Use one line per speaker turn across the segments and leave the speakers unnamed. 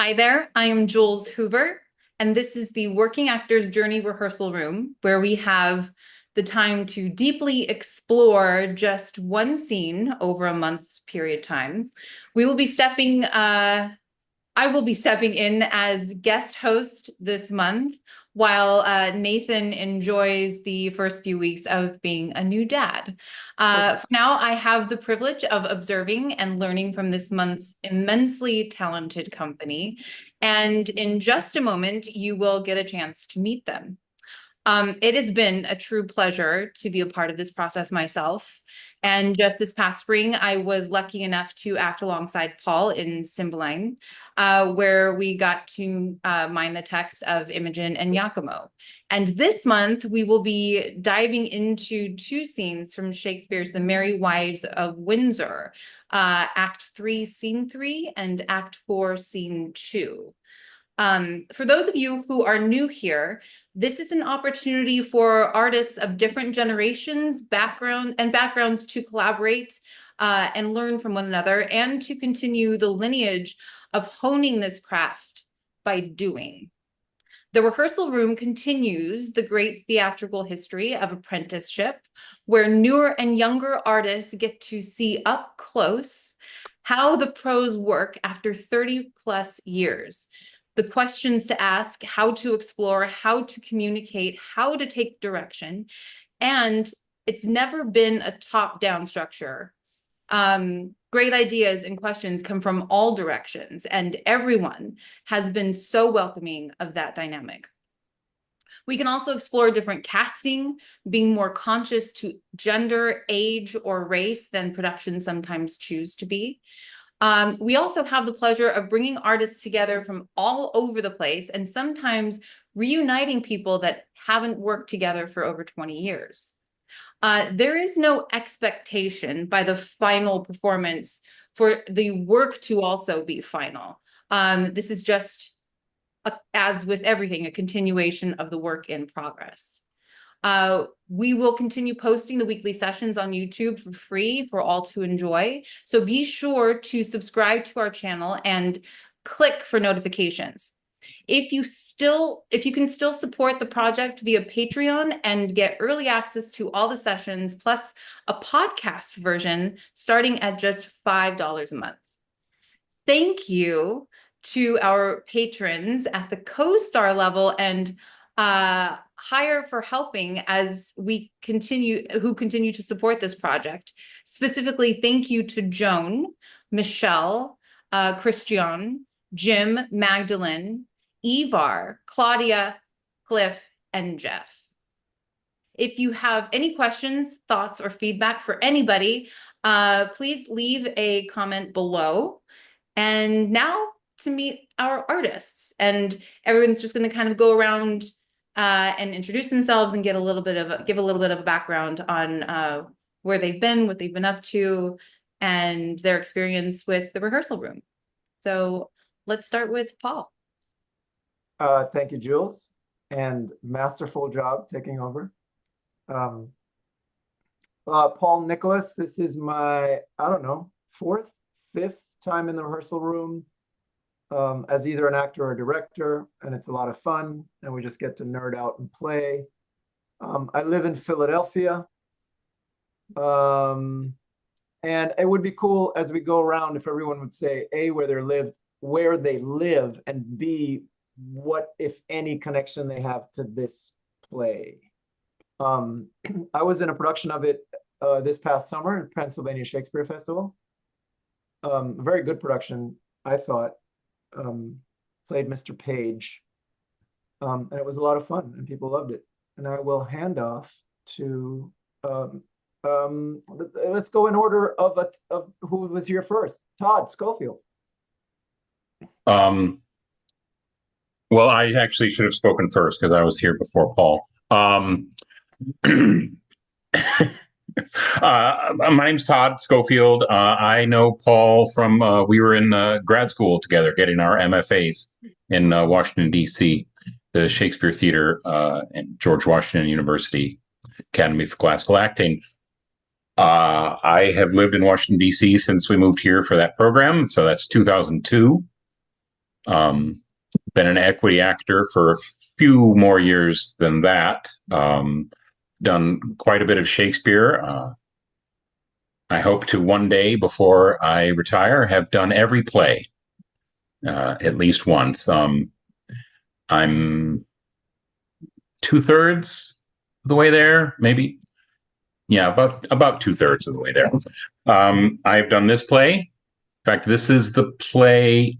Hi there, I am Jules Hoover, and this is the Working Actors Journey Rehearsal Room, where we have the time to deeply explore just one scene over a month's period time. We will be I will be stepping in as guest host this month, while Nathan enjoys the first few weeks of being a new dad. For now, I have the privilege of observing and learning from this month's immensely talented company. And in just a moment, you will get a chance to meet them. It has been a true pleasure to be a part of this process myself. And just this past spring, I was lucky enough to act alongside Paul in Cymbeline, where we got to mine the text of Imogen and Iachimo. And this month, we will be diving into two scenes from Shakespeare's The Merry Wives of Windsor, Act 3, Scene 3, and Act 4, Scene 2. For those of you who are new here, this is an opportunity for artists of different generations, backgrounds to collaborate and learn from one another, and to continue the lineage of honing this craft by doing. The rehearsal room continues the great theatrical history of apprenticeship, where newer and younger artists get to see up close how the pros work after 30 plus years. The questions to ask, how to explore, how to communicate, how to take direction. And it's never been a top-down structure. Great ideas and questions come from all directions, and everyone has been so welcoming of that dynamic. We can also explore different casting, being more conscious to gender, age, or race than productions sometimes choose to be. We also have the pleasure of bringing artists together from all over the place and sometimes reuniting people that haven't worked together for over 20 years. There is no expectation by the final performance for the work to also be final. This is just, as with everything, a continuation of the work in progress. We will continue posting the weekly sessions on YouTube for free for all to enjoy. So be sure to subscribe to our channel and click for notifications. If you can still support the project via Patreon and get early access to all the sessions, plus a podcast version starting at just $5 a month. Thank you to our patrons at the co-star level and higher for helping as we continue to support this project. Specifically, thank you to Joan, Michele, Christian, Jim, Magdalen, Ivar, Claudia, Clif, and Jeff. If you have any questions, thoughts, or feedback for anybody, please leave a comment below. And now to meet our artists, and everyone's just going to kind of go around and introduce themselves and give a little bit of a background on where they've been, what they've been up to, and their experience with the rehearsal room. So let's start with Paul.
Thank you, Jules, and masterful job taking over. Paul Nicholas, this is my, I don't know, fifth time in the rehearsal room. As either an actor or a director, and it's a lot of fun, and we just get to nerd out and play. I live in Philadelphia, and it would be cool as we go around if everyone would say A, where they live, and B, what, if any, connection they have to this play. I was in a production of it this past summer at Pennsylvania Shakespeare Festival. A very good production, I thought. Played Mr. Page, and it was a lot of fun, and people loved it. And I will hand off to let's go in order of who was here first. Todd, Scofield.
Well, I actually should have spoken first because I was here before Paul. My name's Todd Scofield. I know Paul from, we were in grad school together getting our MFAs in Washington, D.C., the Shakespeare Theater and George Washington University Academy for Classical Acting. I have lived in Washington, D.C. since we moved here for that program. So that's 2002. Been an equity actor for a few more years than that. Done quite a bit of Shakespeare. I hope to one day, before I retire, have done every play at least once. I'm 2/3 of the way there, maybe. Yeah, about 2/3 of the way there. I've done this play. In fact, this is the play.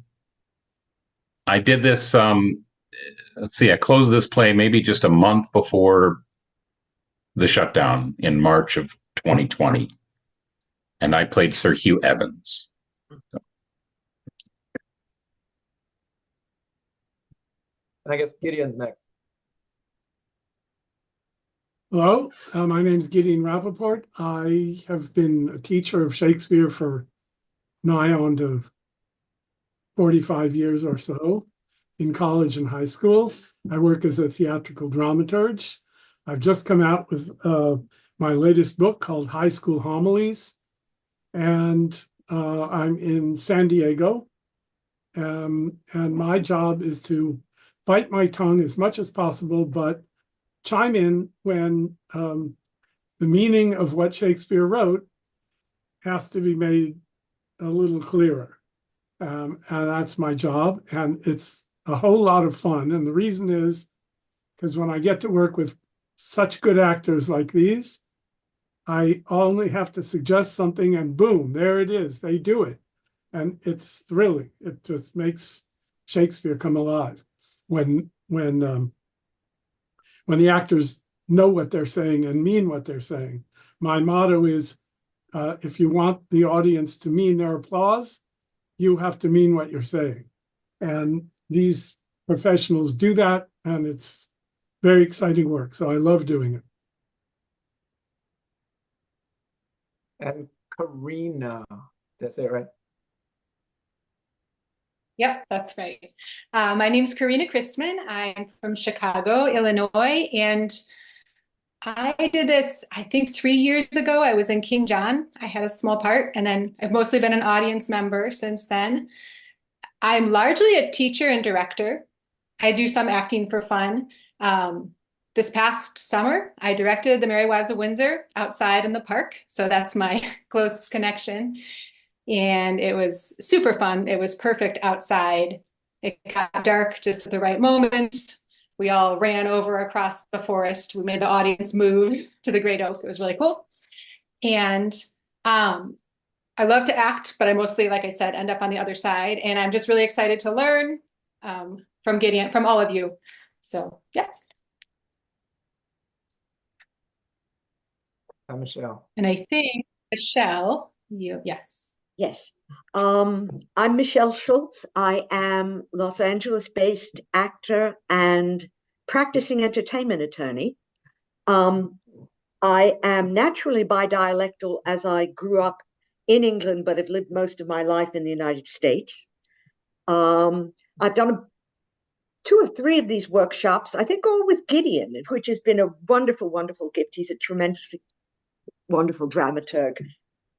I did this. Let's see. I closed this play maybe just a month before the shutdown in March of 2020, and I played Sir Hugh Evans.
And I guess Gideon's next.
Hello, my name is Gideon Rappaport. I have been a teacher of Shakespeare for nigh on to 45 years or so in college and high school. I work as a theatrical dramaturg. I've just come out with my latest book called High School Homilies, and I'm in San Diego. And my job is to bite my tongue as much as possible, but chime in when the meaning of what Shakespeare wrote has to be made a little clearer. And that's my job. And it's a whole lot of fun. And the reason is because when I get to work with such good actors like these, I only have to suggest something and boom, there it is. They do it. And it's thrilling. It just makes Shakespeare come alive when the actors know what they're saying and mean what they're saying. My motto is, if you want the audience to mean their applause, you have to mean what you're saying. And these professionals do that, and it's very exciting work. So I love doing it.
And Corinna, did I say it right?
Yep, that's right. My name's Corinna Christman. I'm from Chicago, Illinois, and I did this, I think 3 years ago. I was in King John. I had a small part, and then I've mostly been an audience member since then. I'm largely a teacher and director. I do some acting for fun. This past summer, I directed The Merry Wives of Windsor outside in the park, so that's my closest connection. And it was super fun. It was perfect outside. It got dark just at the right moment. We all ran over across the forest. We made the audience move to the Great Oak. It was really cool. And I love to act, but I mostly, like I said, end up on the other side. And I'm just really excited to learn from Gideon, from all of you. So, yeah.
I'm Michele.
And I think Michele, yes.
Yes. I'm Michele Schultz. I am Los Angeles-based actor and practicing entertainment attorney. I am naturally bidialectal as I grew up in England, but have lived most of my life in the United States. I've done 2 or 3 of these workshops, I think all with Gideon, which has been a wonderful, wonderful gift. He's a tremendously wonderful dramaturg.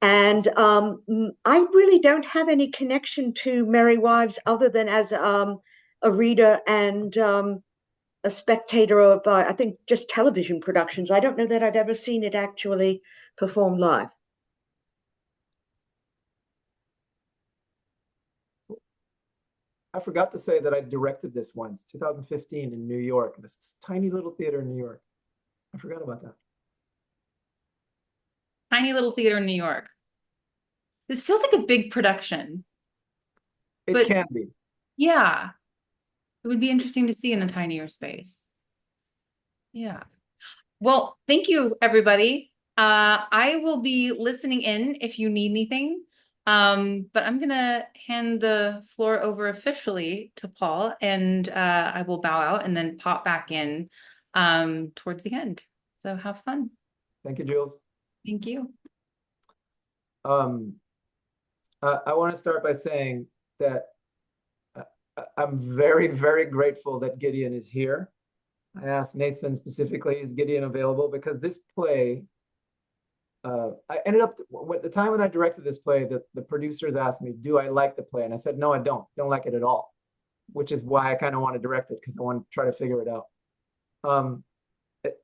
And I really don't have any connection to Merry Wives other than as a reader and a spectator of, I think, just television productions. I don't know that I've ever seen it actually performed live.
I forgot to say that I directed this once, 2015 in New York, this tiny little theater in New York. I forgot about that.
Tiny little theater in New York. This feels like a big production.
It
But-
can be.
Yeah. It would be interesting to see in a tinier space. Yeah. Well, thank you, everybody. I will be listening in if you need anything. But I'm gonna hand the floor over officially to Paul, and I will bow out and then pop back in towards the end. So have fun.
Thank you, Jules.
Thank you.
I want to start by saying that I'm very, very grateful that Gideon is here. I asked Nathan specifically, is Gideon available? Because this play, I ended up, at the time when I directed this play, the producers asked me, do I like the play? And I said, no, I don't like it at all. which is why I kind of want to direct it, because I want to try to figure it out.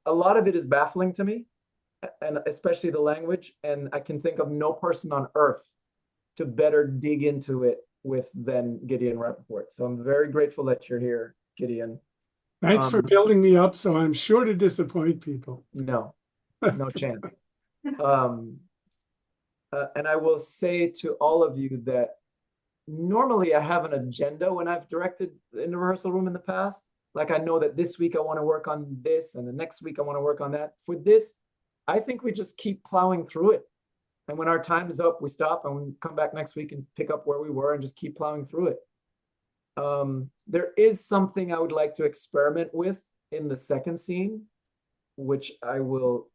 A lot of it is baffling to me, and especially the language, and I can think of no person on earth to better dig into it with than Gideon Rappaport. So I'm very grateful that you're here, Gideon.
Thanks for building me up, so I'm sure to disappoint people.
No chance. And I will say to all of you that normally I have an agenda when I've directed in the rehearsal room in the past. Like I know that this week I want to work on this, and the next week I want to work on that. For this, I think we just keep plowing through it. And when our time is up, we stop and we come back next week and pick up where we were and just keep plowing through it. There is something I would like to experiment with in the second scene, which I will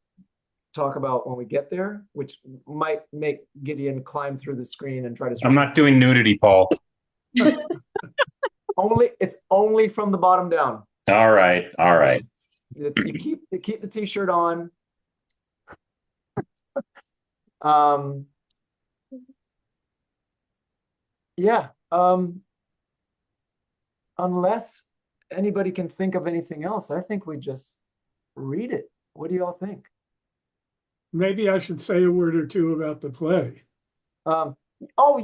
talk about when we get there, which might make Gideon climb through the screen and try to.
I'm not doing nudity, Paul.
It's only from the bottom down.
All right.
You keep the t-shirt on. Yeah. Unless anybody can think of anything else, I think we just read it. What do y'all think?
Maybe I should say a word or two about the play.
Oh,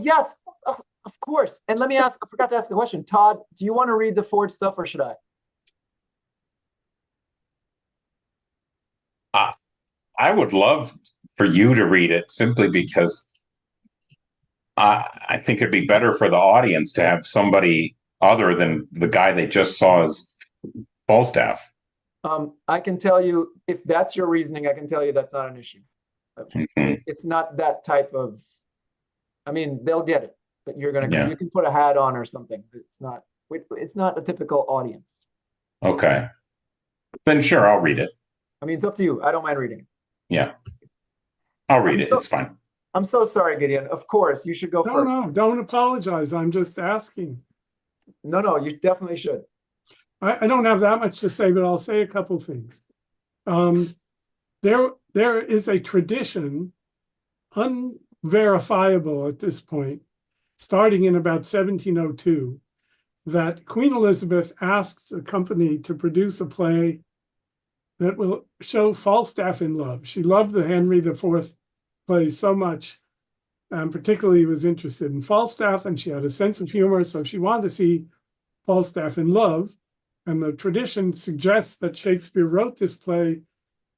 yes, of course. And let me ask, I forgot to ask a question. Todd, do you want to read the forward stuff or should I?
I would love for you to read it simply because I think it'd be better for the audience to have somebody other than the guy they just saw as Falstaff.
I can tell you, if that's your reasoning, I can tell you that's not an issue. It's not that type of, I mean, they'll get it, but you're going to, you can put a hat on or something. It's not a typical audience.
Okay. Then sure, I'll read it.
I mean, it's up to you. I don't mind reading it.
Yeah. I'll read it. It's fine.
I'm so sorry, Gideon. Of course, you should go first.
No, don't apologize. I'm just asking.
No, you definitely should.
I don't have that much to say, but I'll say a couple things. There is a tradition, unverifiable at this point, starting in about 1702, that Queen Elizabeth asked the company to produce a play that will show Falstaff in love. She loved the Henry IV plays so much, and particularly was interested in Falstaff, and she had a sense of humor, so she wanted to see Falstaff in love. And the tradition suggests that Shakespeare wrote this play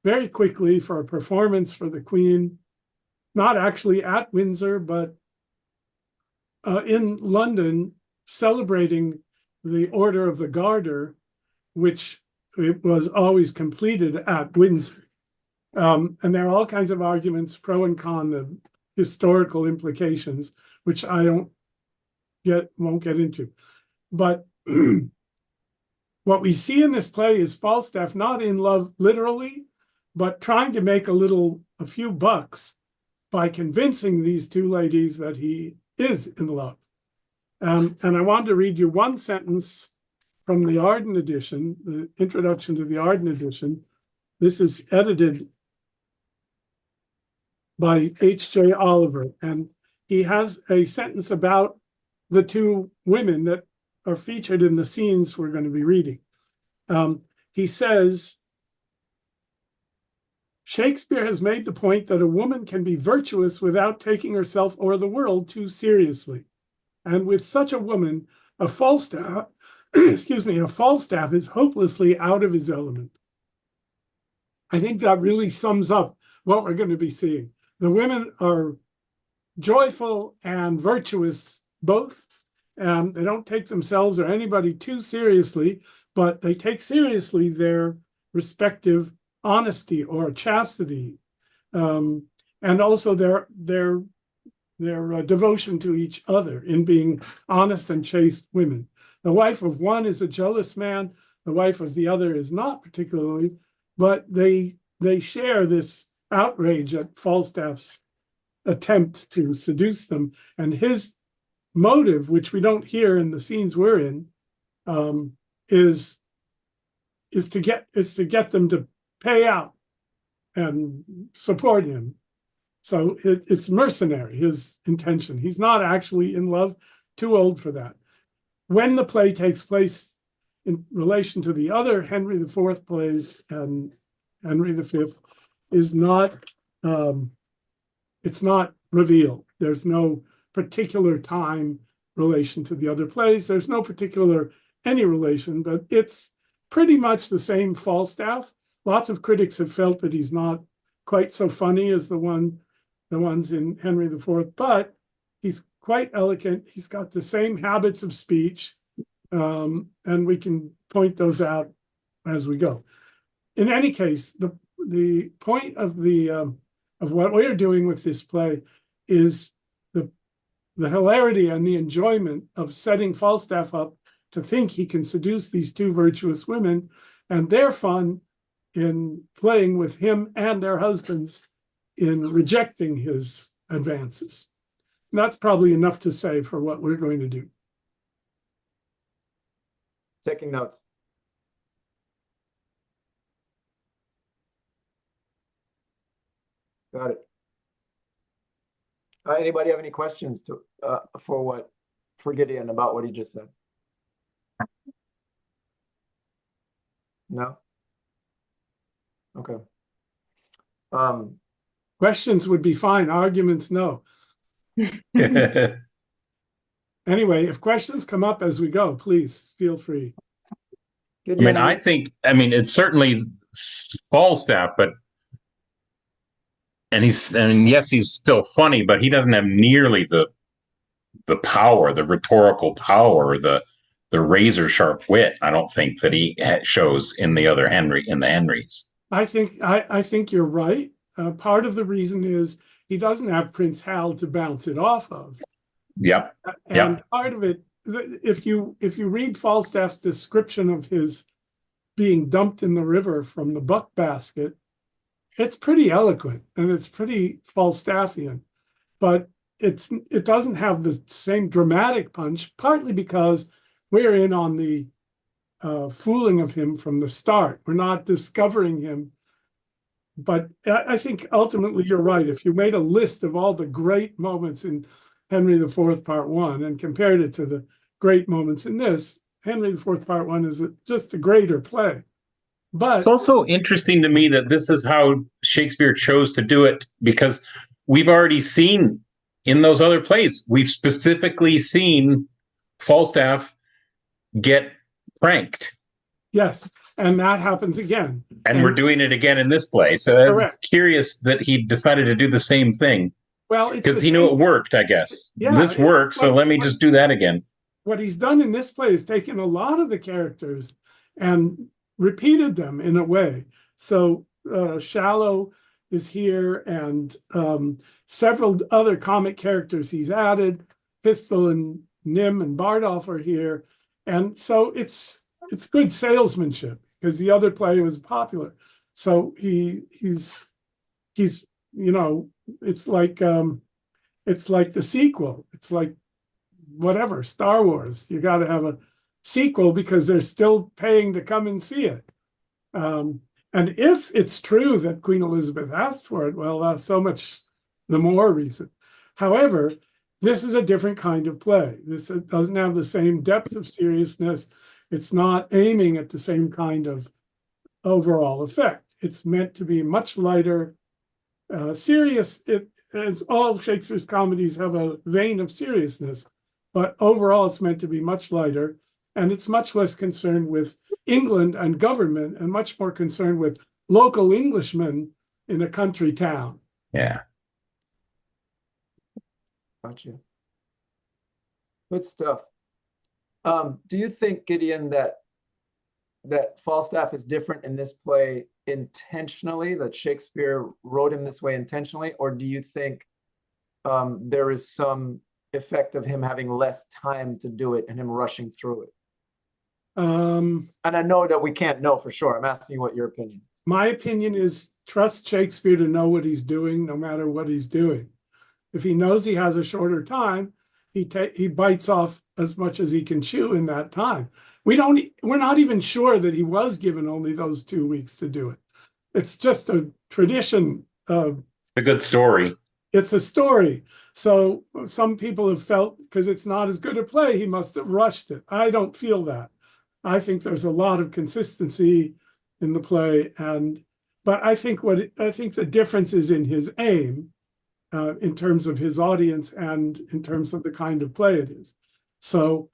very quickly for a performance for the Queen, not actually at Windsor, but in London, celebrating the Order of the Garter, which it was always completed at Windsor. And there are all kinds of arguments, pro and con, the historical implications, which I won't get into. But what we see in this play is Falstaff not in love literally, but trying to make a few bucks by convincing these two ladies that he is in love. And I wanted to read you one sentence from the Arden edition, the introduction to the Arden edition. This is edited by H.J. Oliver, and he has a sentence about the two women that are featured in the scenes we're going to be reading. He says, Shakespeare has made the point that a woman can be virtuous without taking herself or the world too seriously. And with such a woman, a Falstaff, a Falstaff is hopelessly out of his element. I think that really sums up what we're going to be seeing. The women are joyful and virtuous both. They don't take themselves or anybody too seriously, but they take seriously their respective honesty or chastity, and also their devotion to each other in being honest and chaste women. The wife of one is a jealous man, the wife of the other is not particularly, but they share this outrage at Falstaff's attempt to seduce them, and his motive, which we don't hear in the scenes we're in, is to get them to pay out and support him. So it's mercenary, his intention. He's not actually in love, too old for that. when the play takes place in relation to the other Henry IV plays and Henry V is not, it's not revealed. There's no particular time relation to the other plays. There's no particular any relation, but it's pretty much the same Falstaff. Lots of critics have felt that he's not quite so funny as the ones in Henry IV, but he's quite elegant. He's got the same habits of speech, and we can point those out as we go. In any case, the point of what we're doing with this play is the hilarity and the enjoyment of setting Falstaff up to think he can seduce these two virtuous women, and their fun in playing with him and their husbands in rejecting his advances. And that's probably enough to say for what we're going to do.
Taking notes. Got it. Anybody have any questions for Gideon about what he just said? No? Okay.
Questions would be fine. Arguments, no. Anyway, if questions come up as we go, please feel free.
Gideon,
I mean, it's certainly Falstaff, but yes, he's still funny, but he doesn't have nearly the power, the rhetorical power, the razor sharp wit. I don't think that he shows in the Henrys. I
think you're right. Part of the reason is he doesn't have Prince Hal to bounce it off of.
Yep.
And part of it, if you read Falstaff's description of his being dumped in the river from the buck basket, it's pretty eloquent and it's pretty Falstaffian, but it doesn't have the same dramatic punch, partly because we're in on the fooling of him from the start. We're not discovering him. But I think ultimately you're right. If you made a list of all the great moments in Henry IV Part 1 and compared it to the great moments in this, Henry IV Part 1 is just a greater play. But
it's also interesting to me that this is how Shakespeare chose to do it, because we've already seen in those other plays, we've specifically seen Falstaff get pranked.
Yes, and that happens again.
And we're doing it again in this play. So I was curious that he decided to do the same thing.
Well,
because he knew it worked, I guess.
Yeah,
this works, so let me just do that again.
What he's done in this play is taken a lot of the characters and repeated them in a way. So Shallow is here, and several other comic characters he's added. Pistol and Nym and Bardolph are here. And so it's good salesmanship because the other play was popular. So he's it's like the sequel. It's like whatever, Star Wars. You got to have a sequel because they're still paying to come and see it. And if it's true that Queen Elizabeth asked for it, well, so much the more reason. However, this is a different kind of play. This doesn't have the same depth of seriousness. It's not aiming at the same kind of overall effect. It's meant to be much lighter, serious. As all Shakespeare's comedies have a vein of seriousness, but overall it's meant to be much lighter, and it's much less concerned with England and government and much more concerned with local Englishmen in a country town.
Yeah.
Gotcha. Good stuff. Do you think, Gideon, that Falstaff is different in this play intentionally, that Shakespeare wrote him this way intentionally, or do you think there is some effect of him having less time to do it and him rushing through it? And I know that we can't know for sure. I'm asking you what your opinion is.
My opinion is trust Shakespeare to know what he's doing, no matter what he's doing. If he knows he has a shorter time, he bites off as much as he can chew in that time. We're not even sure that he was given only those 2 weeks to do it. It's just a tradition.
A good story.
it's a story. So some people have felt because it's not as good a play, he must have rushed it. I don't feel that. I think there's a lot of consistency in the play, but I think the difference is in his aim, in terms of his audience and in terms of the kind of play it is. So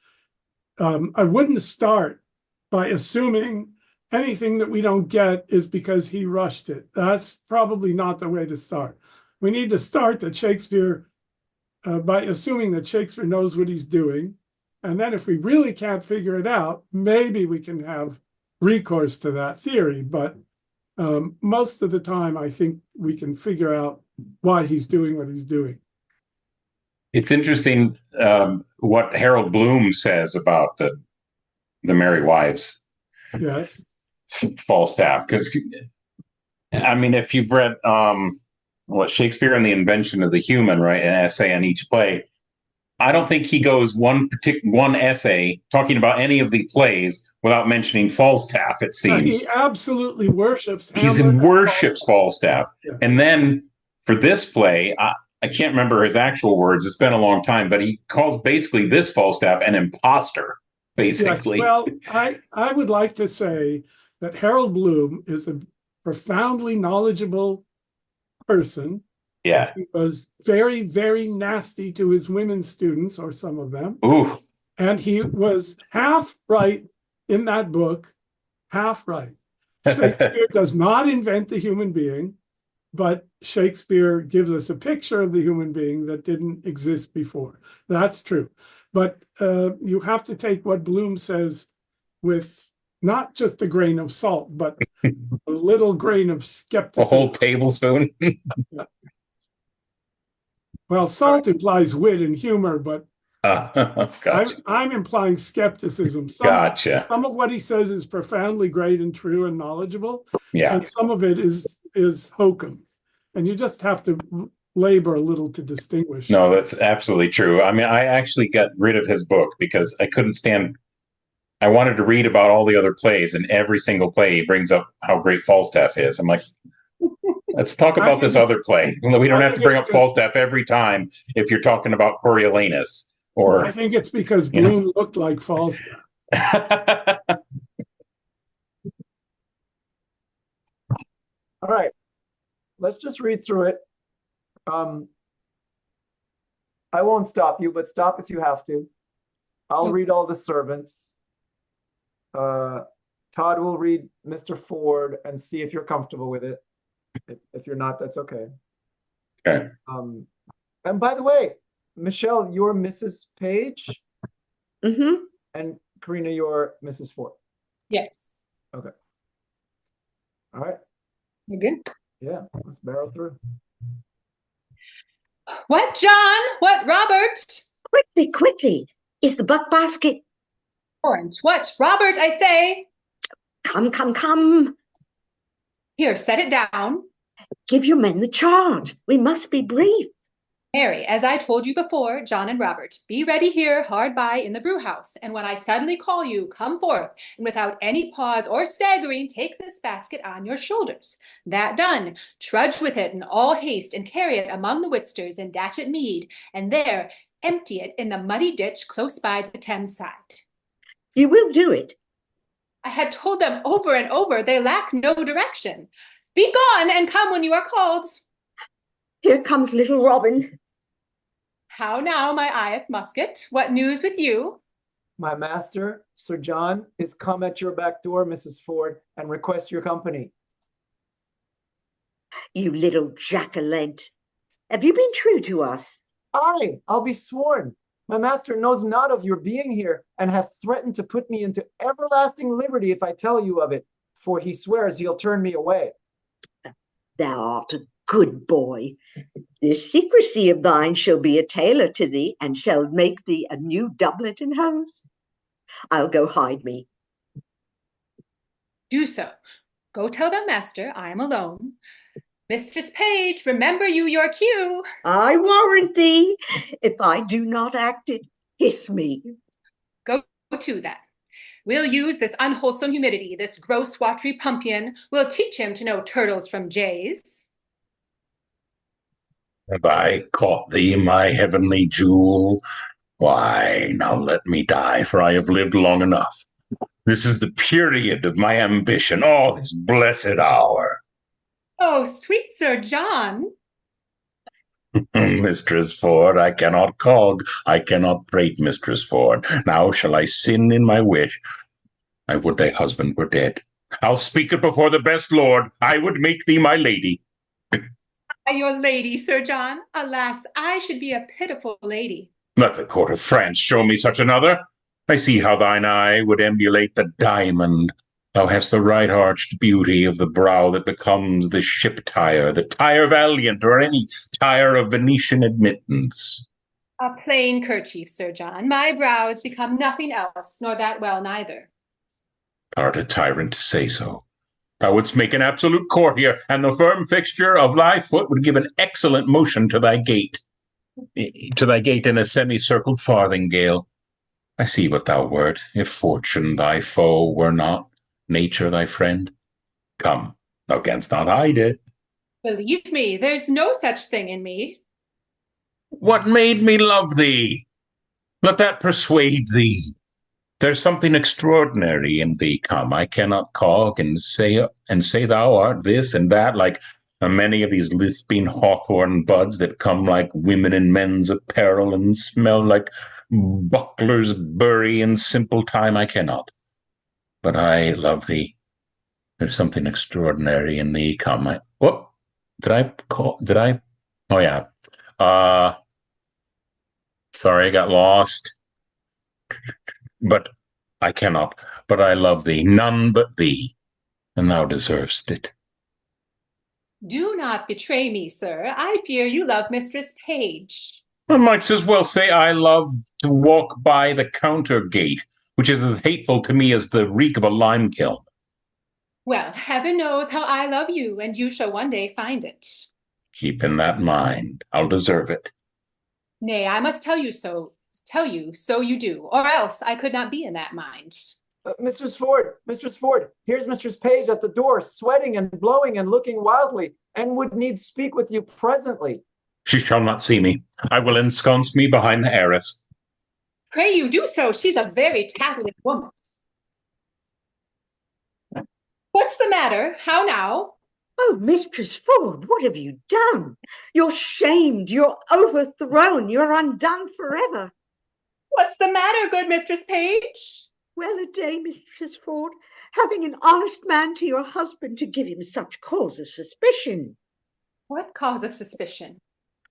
I wouldn't start by assuming anything that we don't get is because he rushed it. That's probably not the way to start. We need to start that Shakespeare, by assuming that Shakespeare knows what he's doing. And then if we really can't figure it out, maybe we can have recourse to that theory. But most of the time, I think we can figure out why he's doing what he's doing.
It's interesting what Harold Bloom says about the Merry Wives
Yes.
Falstaff, because I mean, if you've read Shakespeare and the Invention of the Human, right, an essay on each play, I don't think he goes one essay talking about any of the plays without mentioning Falstaff. It seems
He absolutely worships.
he worships Falstaff. Yeah. And then for this play, I can't remember his actual words. It's been a long time, but he calls basically this Falstaff an imposter. Basically,
yes. Well, I would like to say that Harold Bloom is a profoundly knowledgeable person.
Yeah.
He was very, very nasty to his women students, or some of them.
Ooh.
And he was half right in that book, half right. Shakespeare does not invent the human being, but Shakespeare gives us a picture of the human being that didn't exist before. That's true. But you have to take what Bloom says with not just a grain of salt, but a little grain of skepticism.
A whole tablespoon.
Well, salt implies wit and humor, but
gotcha.
I'm implying skepticism.
Gotcha.
Some of what he says is profoundly great and true and knowledgeable.
Yeah.
And some of it is hokum. And you just have to labor a little to distinguish.
No, that's absolutely true. I mean, I actually got rid of his book because I couldn't stand. I wanted to read about all the other plays, and every single play he brings up how great Falstaff is. I'm like, let's talk about this other play. We don't have to bring up Falstaff every time if you're talking about Coriolanus. Or
I think it's because Bloom looked like Falstaff.
All right, let's just read through it. I won't stop you, but stop if you have to. I'll read all the servants. Todd will read Mr. Ford and see if you're comfortable with it. If you're not, that's okay.
Okay.
And by the way, Michele, you're Mrs. Page.
Mm-hmm.
And Corinna, you're Mrs. Ford.
Yes.
Okay. All right.
You good?
Yeah, let's barrel through.
What, John? What, Robert?
Quickly, quickly. Is the buck basket?
Orange. What, Robert, I say?
Come, come, come.
Here, set it down.
Give your men the charge. We must be brief.
Mary, as I told you before, John and Robert, be ready here hard by in the brew house, and when I suddenly call you, come forth, and without any pause or staggering, take this basket on your shoulders. That done, trudge with it in all haste, and carry it among the Witsters in Datchet Mead, and there empty it in the muddy ditch close by the Thames side.
You will do it.
I had told them over and over they lack no direction. Be gone and come when you are called.
Here comes little Robin.
How now, my eyeth musket? What news with you?
My master, Sir John, is come at your back door, Mrs. Ford, and requests your company.
You little jack-o'-lent. Have you been true to us?
Aye, I'll be sworn. My master knows not of your being here, and hath threatened to put me into everlasting liberty if I tell you of it, for he swears he'll turn me away.
Thou art a good boy. This secrecy of thine shall be a tailor to thee, and shall make thee a new doublet and hose. I'll go hide me.
Do so. Go tell them, master, I am alone. Mistress Page, remember you your cue.
I warrant thee, if I do not act it, hiss me.
Go to that. We'll use this unwholesome humidity, this gross watery pumpion. We'll teach him to know turtles from jays.
Have I caught thee, my heavenly jewel? Why, now let me die, for I have lived long enough. This is the period of my ambition, oh, this blessed hour.
Oh, sweet Sir John.
Mistress Ford, I cannot cog, I cannot prate, Mistress Ford. Now shall I sin in my wish? I would thy husband were dead. I'll speak it before the best lord. I would make thee my lady.
Your lady, Sir John. Alas, I should be a pitiful lady.
Let the court of France show me such another. I see how thine eye would emulate the diamond. Thou hast the right arched beauty of the brow that becomes the ship tire, the tire valiant, or any tire of Venetian admittance.
A plain kerchief, Sir John. My brow has become nothing else, nor that well neither.
Art a tyrant to say so. Thou wouldst make an absolute courtier, and the firm fixture of thy foot would give an excellent motion to thy gait in a semicircled farthingale. I see what thou wert, if fortune thy foe were not, nature thy friend. Come, thou canst not hide it.
Believe me, there's no such thing in me.
What made me love thee? Let that persuade thee. There's something extraordinary in thee. Come, I cannot cog and say thou art this and that, like many of these lisping hawthorn buds that come like women in men's apparel and smell like bucklers bury in simple time. I cannot. But I love thee. There's something extraordinary in thee. Come, oh yeah. Sorry, I got lost. But I cannot. But I love thee, none but thee, and thou deservest it.
Do not betray me, sir. I fear you love Mistress Page.
I might as well say I love to walk by the counter gate, which is as hateful to me as the reek of a lime kiln.
Well, heaven knows how I love you, and you shall one day find it.
Keep in that mind. I'll deserve it.
Nay, I must tell you, so you do, or else I could not be in that mind.
Mistress Ford, here's Mistress Page at the door, sweating and blowing and looking wildly, and would need speak with you presently.
She shall not see me. I will ensconce me behind the arras.
Pray you do so. She's a very tattling woman. What's the matter? How now?
Oh, Mistress Ford, what have you done? You're shamed, you're overthrown, you're undone forever.
What's the matter, good Mistress Page?
Well a day, Mistress Ford, having an honest man to your husband to give him such cause of suspicion.
What cause of suspicion?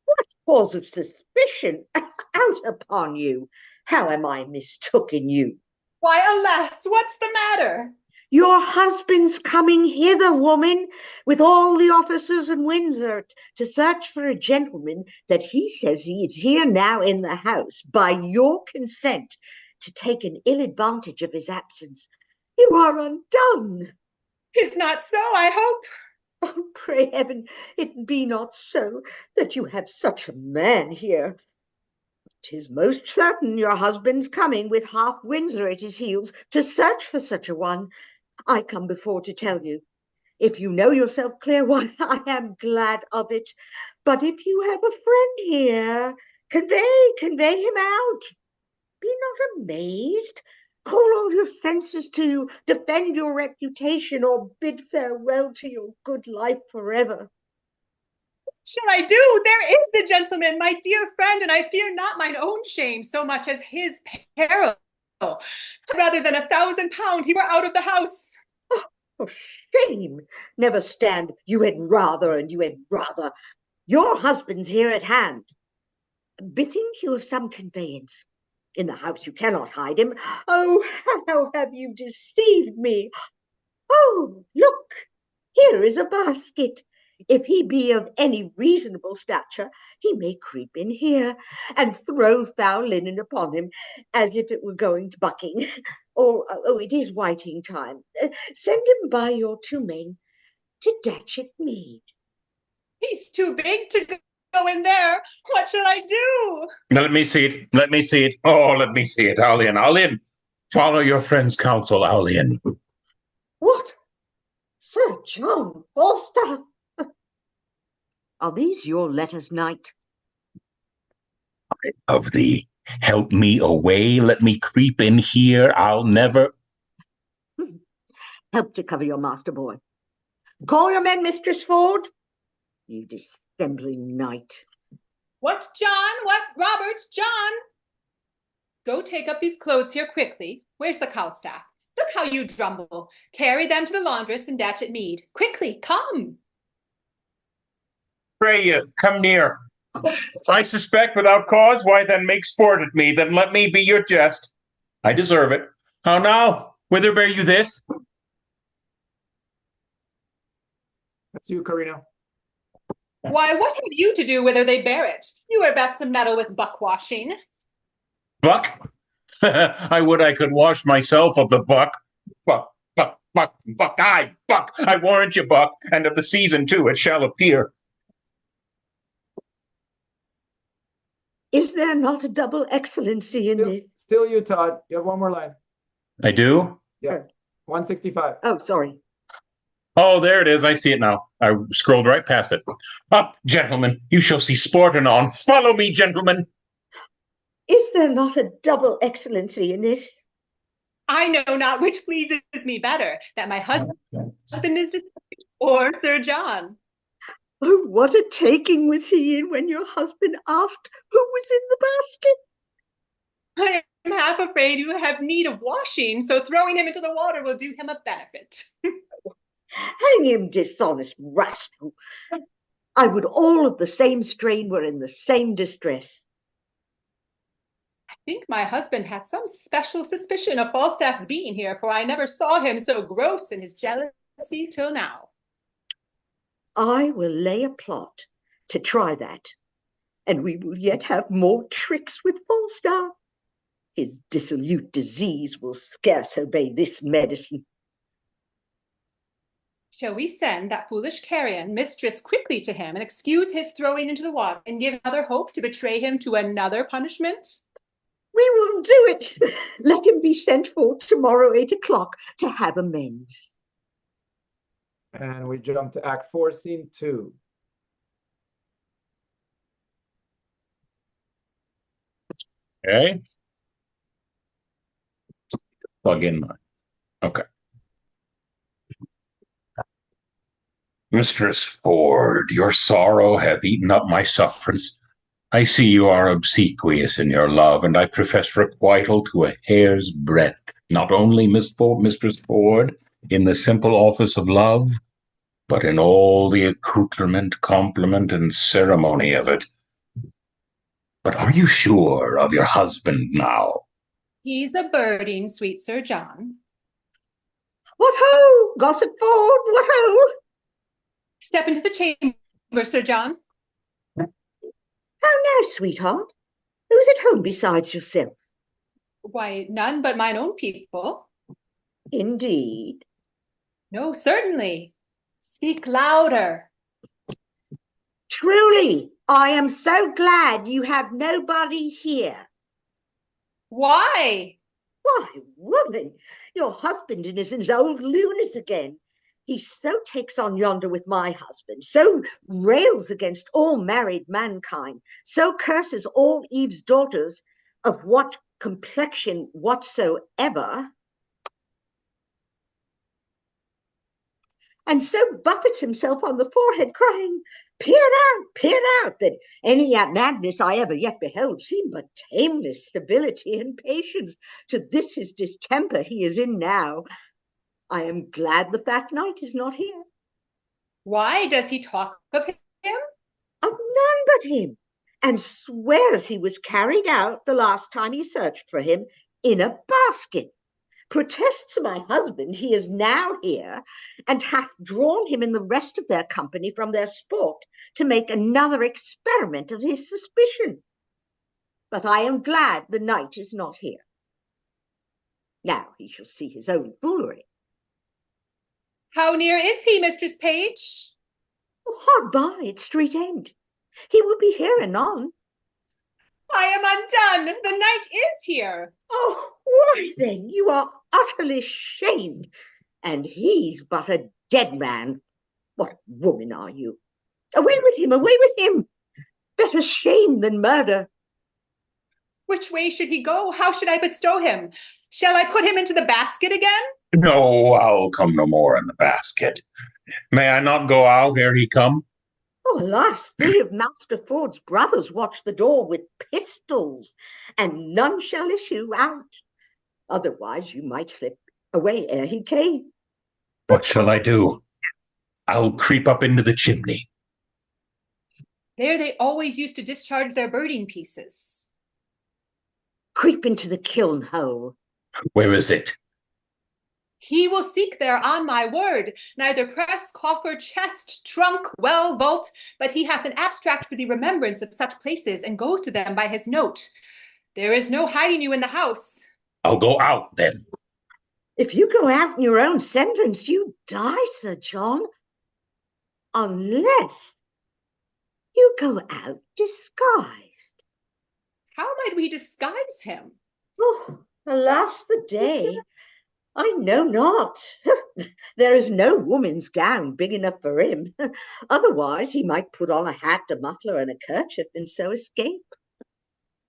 What cause of suspicion? Out upon you. How am I mistooken you?
Why, alas, what's the matter?
Your husband's coming hither, woman, with all the officers in Windsor to search for a gentleman that he says he is here now in the house, by your consent, to take an ill advantage of his absence. You are undone.
'Tis not so, I hope.
Oh, pray heaven, it be not so, that you have such a man here. 'Tis most certain your husband's coming with half Windsor at his heels to search for such a one. I come before to tell you. If you know yourself clear, why, I am glad of it. But if you have a friend here, convey him out. Be not amazed. Call all your senses to you, defend your reputation, or bid farewell to your good life forever.
What shall I do? There is the gentleman, my dear friend, and I fear not mine own shame so much as his peril. Rather than £1,000 he were out of the house.
Oh, for shame! Never stand you had rather and you had rather. Your husband's here at hand. Bethink you of some conveyance. In the house you cannot hide him. Oh, how have you deceived me? Oh, look, here is a basket. If he be of any reasonable stature, he may creep in here and throw foul linen upon him, as if it were going to bucking. Or, oh, it is whiting time. Send him by your two men to Datchet Mead.
He's too big to go in there. What shall I do?
Let me see it. Let me see it. Oh, let me see it. I'll in. Follow your friend's counsel. I'll in.
What? Sir John Falstaff? Are these your letters, knight?
Of thee, help me away, let me creep in here, I'll never.
Help to cover your master, boy. Call your men, Mistress Ford. You dissembling knight.
What, John? What, Robert? John? Go take up these clothes here quickly. Where's the cowstaff? Look how you drumble. Carry them to the laundress in Datchet Mead. Quickly, come.
Pray you, come near. If I suspect without cause, why then make sport at me, then let me be your jest. I deserve it. How now? Whither bear you this?
That's you, Corinna.
Why, what have you to do whether they bear it? You are best to meddle with buck-washing.
Buck? I would I could wash myself of the buck. Buck, buck, buck, buck, aye, buck. I warrant you, buck, and of the season too it shall appear.
Is there not a double excellency in it?
Still you, Todd. You have one more line.
I do?
Yeah. 165.
Oh, sorry.
Oh, there it is. I see it now. I scrolled right past it. Up, gentlemen. You shall see sport anon. Follow me, gentlemen.
Is there not a double excellency in this?
I know not which pleases me better, that my husband is deceived or Sir John.
Oh, what a taking was he in when your husband asked who was in the basket?
I am half afraid you will have need of washing, so throwing him into the water will do him a benefit.
Hang him, dishonest rascal. I would all of the same strain were in the same distress.
I think my husband had some special suspicion of Falstaff's being here, for I never saw him so gross in his jealousy till now.
I will lay a plot to try that, and we will yet have more tricks with Falstaff. His dissolute disease will scarce obey this medicine.
Shall we send that foolish carrion mistress quickly to him and excuse his throwing into the water and give another hope to betray him to another punishment?
We will do it. Let him be sent for tomorrow 8 o'clock to have amends.
And we jump to Act 4, Scene 2.
Okay. Plug in mine. Okay. Mistress Ford, your sorrow hath eaten up my sufferance. I see you are obsequious in your love, and I profess requital to a hair's breadth, not only Mistress Ford, in the simple office of love, but in all the accoutrement, compliment, and ceremony of it. But are you sure of your husband now?
He's a birding, sweet Sir John.
What ho, Gossip Ford, what ho?
Step into the chamber, Sir John.
How now, sweetheart? Who's at home besides yourself?
Why, none but mine own people.
Indeed.
No, certainly. Speak louder.
Truly, I am so glad you have nobody here.
Why?
Why, woman, your husband is in his old lunas again. He so takes on yonder with my husband, so rails against all married mankind, so curses all Eve's daughters of what complexion whatsoever, and so buffets himself on the forehead, crying, peer out, that any madness I ever yet beheld seemed but tameless stability and patience to this his distemper he is in now. I am glad the fat knight is not here.
Why does he talk of him?
Of none but him, and swears he was carried out the last time he searched for him in a basket. Protests to my husband he is now here, and hath drawn him in the rest of their company from their sport to make another experiment of his suspicion. But I am glad the knight is not here. Now he shall see his own foolery.
How near is he, Mistress Page?
Hard by at street end. He will be here anon.
I am undone. The knight is here.
Oh, why then you are utterly shamed, and he's but a dead man. What woman are you? Away with him, away with him! Better shame than murder.
Which way should he go? How should I bestow him? Shall I put him into the basket again?
No, I'll come no more in the basket. May I not go out ere he come?
Oh, alas, 3 of Master Ford's brothers watch the door with pistols, and none shall issue out. Otherwise you might slip away ere he came.
What shall I do? I'll creep up into the chimney.
There they always used to discharge their birding pieces.
Creep into the kiln hole.
Where is it?
He will seek there on my word, neither press, coffer, chest, trunk, well, vault, but he hath an abstract for the remembrance of such places, and goes to them by his note. There is no hiding you in the house.
I'll go out then.
If you go out in your own sentence, you die, Sir John. Unless you go out disguised.
How might we disguise him?
Oh, alas the day. I know not. There is no woman's gown big enough for him. Otherwise he might put on a hat, a muffler, and a kerchief, and so escape.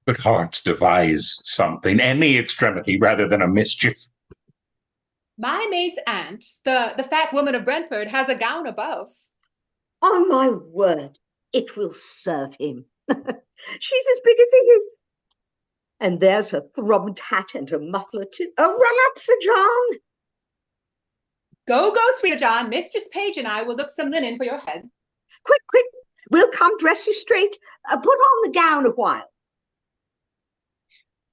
But hearts devise something, any extremity rather than a mischief.
My maid's aunt, the fat woman of Brentford, has a gown above.
On my word, it will serve him. She's as big as he is. And there's her throbbed hat and her muffler too. Oh, run up, Sir John.
Go, sweet John. Mistress Page and I will look some linen for your head.
Quick, quick. We'll come dress you straight. Put on the gown a while.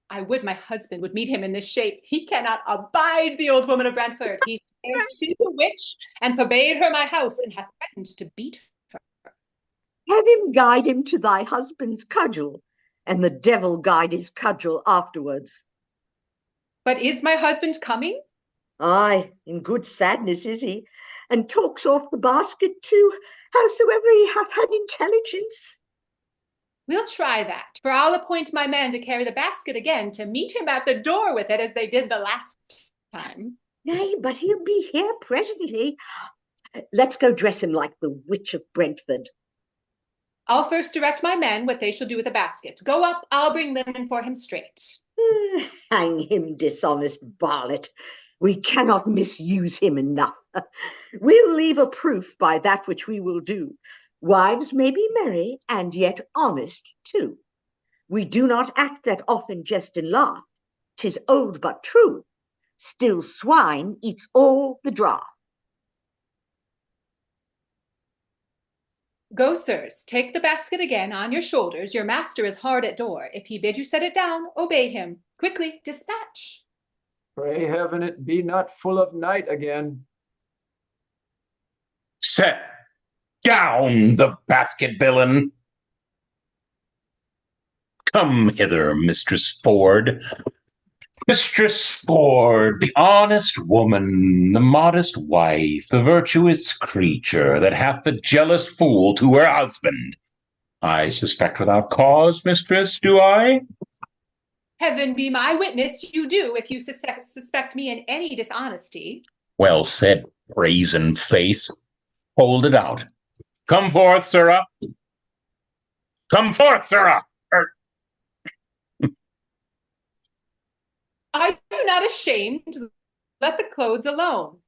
I would my husband would meet him in this shape. He cannot abide the old woman of Brentford. He says she's a witch, and forbade her my house, and hath threatened to beat her.
Have him guide him to thy husband's cudgel, and the devil guide his cudgel afterwards.
But is my husband coming?
Aye, in good sadness is he, and talks off the basket too, howsoever he hath had intelligence.
We'll try that, for I'll appoint my men to carry the basket again, to meet him at the door with it as they did the last time.
Nay, but he'll be here presently. Let's go dress him like the witch of Brentford.
I'll first direct my men what they shall do with the basket. Go up, I'll bring linen for him straight.
Hang him, dishonest varlet. We cannot misuse him enough. We'll leave a proof by that which we will do. Wives may be merry, and yet honest too. We do not act that often jest and laugh. 'Tis old but true. Still swine eats all the draught.
Go, sirs, take the basket again on your shoulders. Your master is hard at door. If he bid you set it down, obey him. Quickly, dispatch.
Pray heaven it be not full of night again.
Set down the basket, villain. Come hither, Mistress Ford. Mistress Ford, the honest woman, the modest wife, the virtuous creature that hath the jealous fool to her husband. I suspect without cause, mistress, do I?
Heaven be my witness, you do, if you suspect me in any dishonesty.
Well said, brazen face. Hold it out. Come forth, sirrah. Come forth, sirrah.
Are you not ashamed? Let the clothes alone.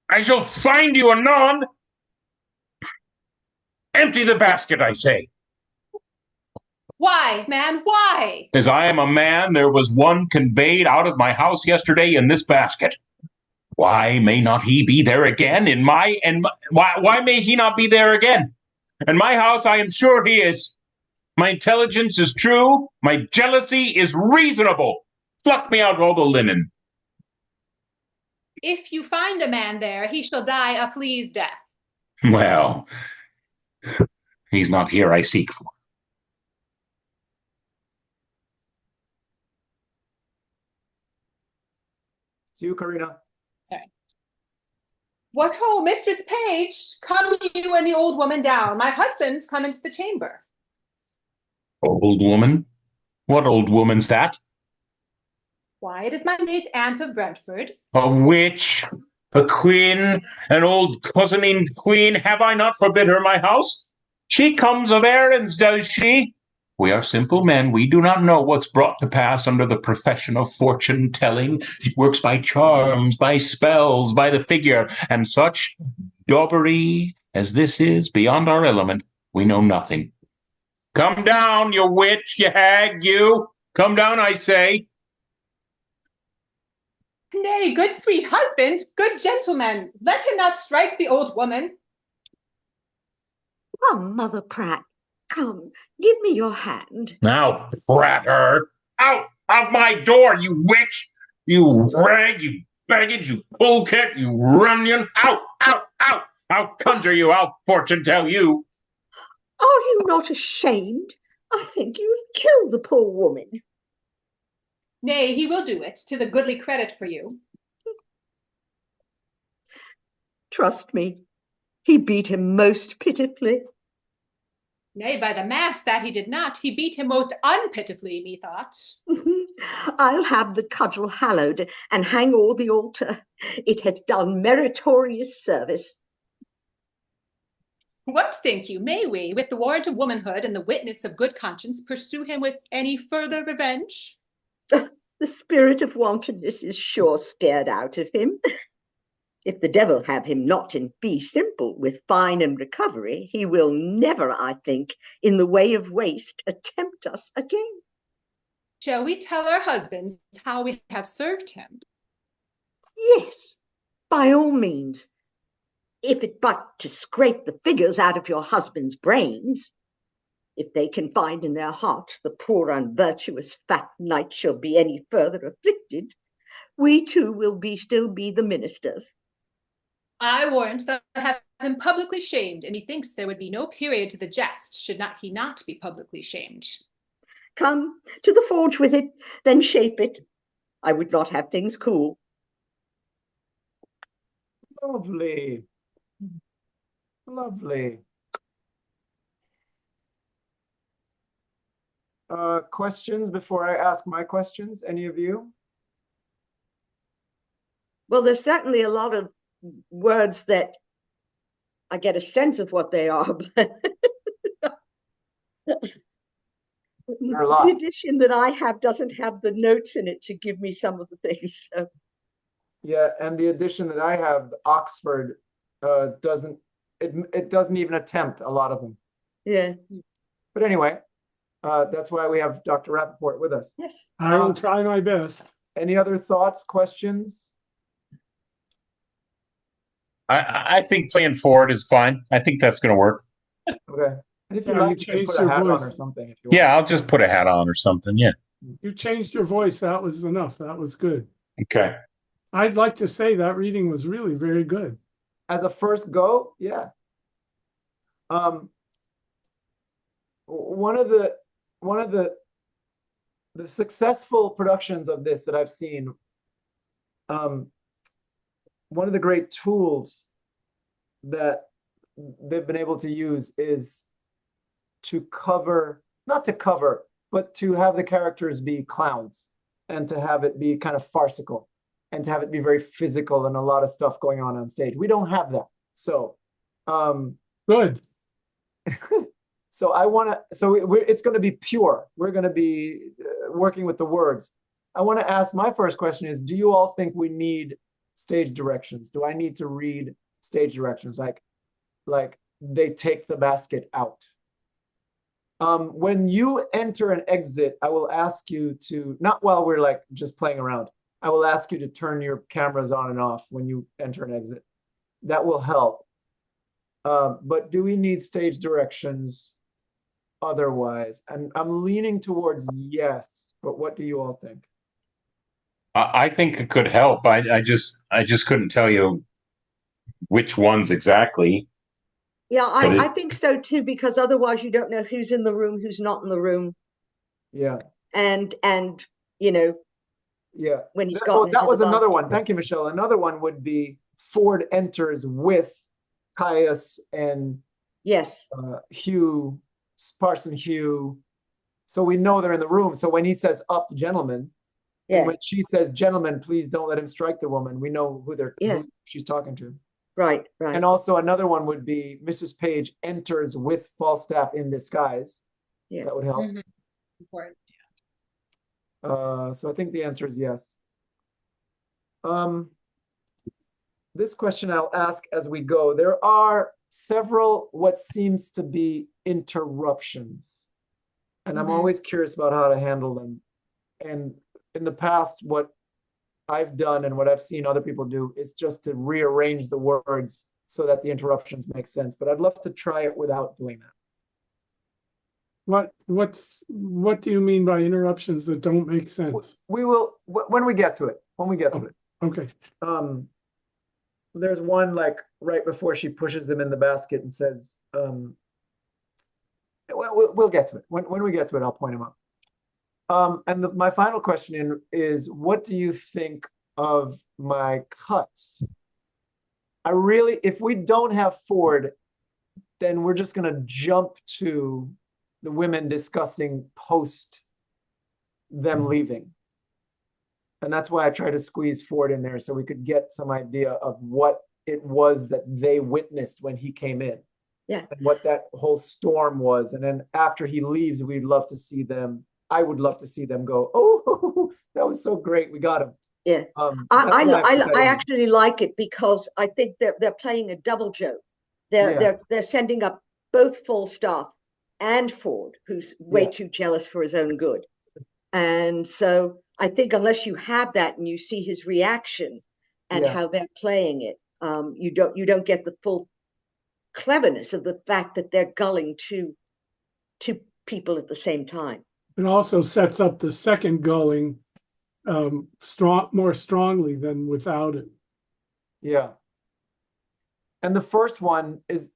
I shall find you anon. Empty the basket, I say.
Why, man, why?
As I am a man, there was one conveyed out of my house yesterday in this basket. Why may not he be there again why may he not be there again? In my house, I am sure he is. My intelligence is true. My jealousy is reasonable. Pluck me out all the linen.
If you find a man there, he shall die a flea's death.
Well, he's not here I seek for.
It's you, Corinna.
Sorry. What ho, Mistress Page, come you and the old woman down. My husband come into the chamber.
Old woman? What old woman's that?
Why, it is my maid's aunt of Brentford.
A witch, a queen, an old cousining queen. Have I not forbid her my house? She comes of errands, does she? We are simple men. We do not know what's brought to pass under the profession of fortune telling. She works by charms, by spells, by the figure, and such daubery as this is beyond our element. We know nothing. Come down, you witch, you hag, you. Come down, I say.
Nay, good sweet husband, good gentleman, let him not strike the old woman.
Come, Mother Pratt, come, give me your hand.
Now, brat her. Out of my door, you witch! You rag, you baggage, you bullcat, you runion! Out, out, out! I'll conjure you, I'll fortune tell you.
Are you not ashamed? I think you have killed the poor woman.
Nay, he will do it, to the goodly credit for you.
Trust me, he beat him most pitifully.
Nay, by the mass, that he did not. He beat him most unpitifully, methought.
I'll have the cudgel hallowed and hang o'er the altar. It hath done meritorious service.
What think you? May we, with the warrant of womanhood and the witness of good conscience, pursue him with any further revenge?
The spirit of wantonness is sure scared out of him. If the devil have him not in fee simple with fine and recovery, he will never, I think, in the way of waste, attempt us again.
Shall we tell our husbands how we have served him?
Yes, by all means, if it but to scrape the figures out of your husband's brains. If they can find in their hearts the poor unvirtuous fat knight shall be any further afflicted, we too will still be the ministers.
I warrant thou have him publicly shamed, and he thinks there would be no period to the jest should he not be publicly shamed.
Come to the forge with it, then shape it. I would not have things cool.
Lovely. Lovely. Questions before I ask my questions? Any of you?
Well, there's certainly a lot of words that I get a sense of what they are, but the edition that I have doesn't have the notes in it to give me some of the things. So.
Yeah, and the edition that I have, Oxford, doesn't even attempt a lot of them.
Yeah.
But anyway, that's why we have Dr. Rappaport with us.
Yes.
I will try my best.
Any other thoughts, questions?
I think playing forward is fine. I think that's going to work.
Okay. And if you
Yeah,
like,
you
you can
changed
put a
your
hat on
voice.
or something. If you want.
Yeah, I'll just put a hat on or something. Yeah.
You changed your voice. That was enough. That was good.
Okay.
I'd like to say that reading was really very good.
As a first go, yeah. One of the successful productions of this that I've seen, one of the great tools that they've been able to use is to not to cover, but to have the characters be clowns and to have it be kind of farcical and to have it be very physical and a lot of stuff going on stage. We don't have that. So,
Good.
so it's going to be pure. We're going to be working with the words. I want to ask, my first question is, do you all think we need stage directions? Do I need to read stage directions? Like they take the basket out. When you enter and exit, I will ask you to, not while we're like just playing around, I will ask you to turn your cameras on and off when you enter and exit. That will help. But do we need stage directions otherwise? And I'm leaning towards yes, but what do you all think?
I think it could help. I just couldn't tell you which ones exactly.
Yeah, I think so too, because otherwise you don't know who's in the room, who's not in the room.
Yeah.
And you know,
yeah.
When he's got
that was another one. Thank you, Michele. Another one would be Ford enters with Caius and
yes,
Parson Hugh. So we know they're in the room. So when he says up, gentlemen, and when she says, gentlemen, please don't let him strike the woman, we know who she's talking to.
Right, right.
And also another one would be Mrs. Page enters with Falstaff in disguise.
Yeah.
That would help.
Mhm. Important.
So I think the answer is yes. This question I'll ask as we go. There are several what seems to be interruptions, and I'm
Mhm.
always curious about how to handle them. And in the past, what I've done and what I've seen other people do is just to rearrange the words so that the interruptions make sense. But I'd love to try it without doing that.
What do you mean by interruptions that don't make sense?
We will when we get to it. When we get to it.
Okay.
There's one like right before she pushes them in the basket and says, we'll get to it. When we get to it, I'll point them out. And my final question is, what do you think of my cuts? If we don't have Ford, then we're just going to jump to the women discussing post them leaving. And that's why I try to squeeze Ford in there so we could get some idea of what it was that they witnessed when he came in.
Yeah.
And what that whole storm was. And then after he leaves, we'd love to see them. I would love to see them go, oh, that was so great. We got him.
Yeah. I actually like it because I think that they're playing a double joke. They're sending up both Falstaff and Ford, who's way too jealous for his own good. And so I think unless you have that and you see his reaction and how they're playing it, you don't get the full cleverness of the fact that they're gulling two people at the same time.
It also sets up the second gulling more strongly than without it.
Yeah. And the first one is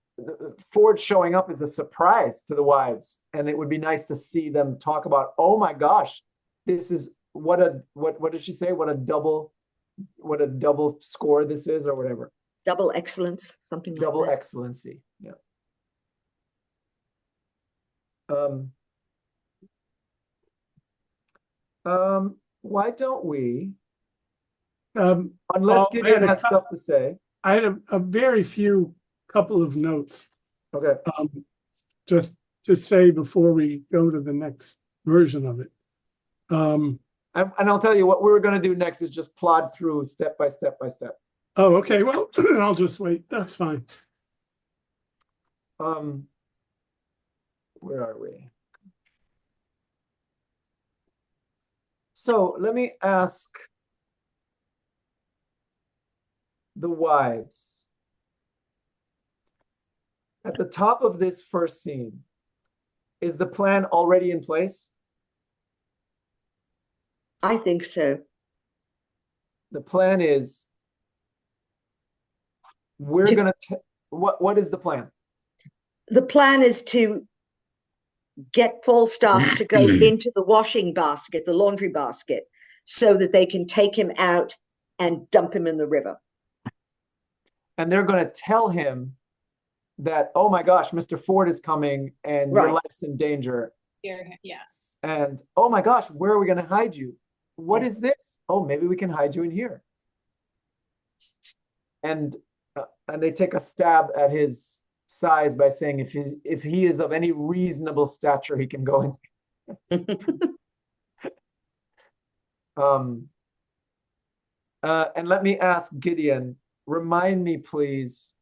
Ford showing up is a surprise to the wives, and it would be nice to see them talk about, oh my gosh, this is what did she say? What a double score this is, or whatever.
Double excellence, something like that.
Double excellency. Yeah. Why don't we? Unless Gideon has stuff to say.
I had a very few couple of notes.
Okay.
Just to say before we go to the next version of it.
And I'll tell you what we're going to do next is just plod through step by step by step.
Oh, okay. Well, I'll just wait. That's fine.
Where are we? So let me ask the wives. At the top of this first scene, is the plan already in place?
I think so.
The plan is we're going to what is the plan?
The plan is to get Falstaff to go into the washing basket, the laundry basket, so that they can take him out and dump him in the river.
And they're going to tell him that, oh my gosh, Mr. Ford is coming and your life's in danger.
Yes.
And oh my gosh, where are we going to hide you? What is this? Oh, maybe we can hide you in here. And they take a stab at his size by saying if he is of any reasonable stature, he can go in. And let me ask Gideon, remind me please,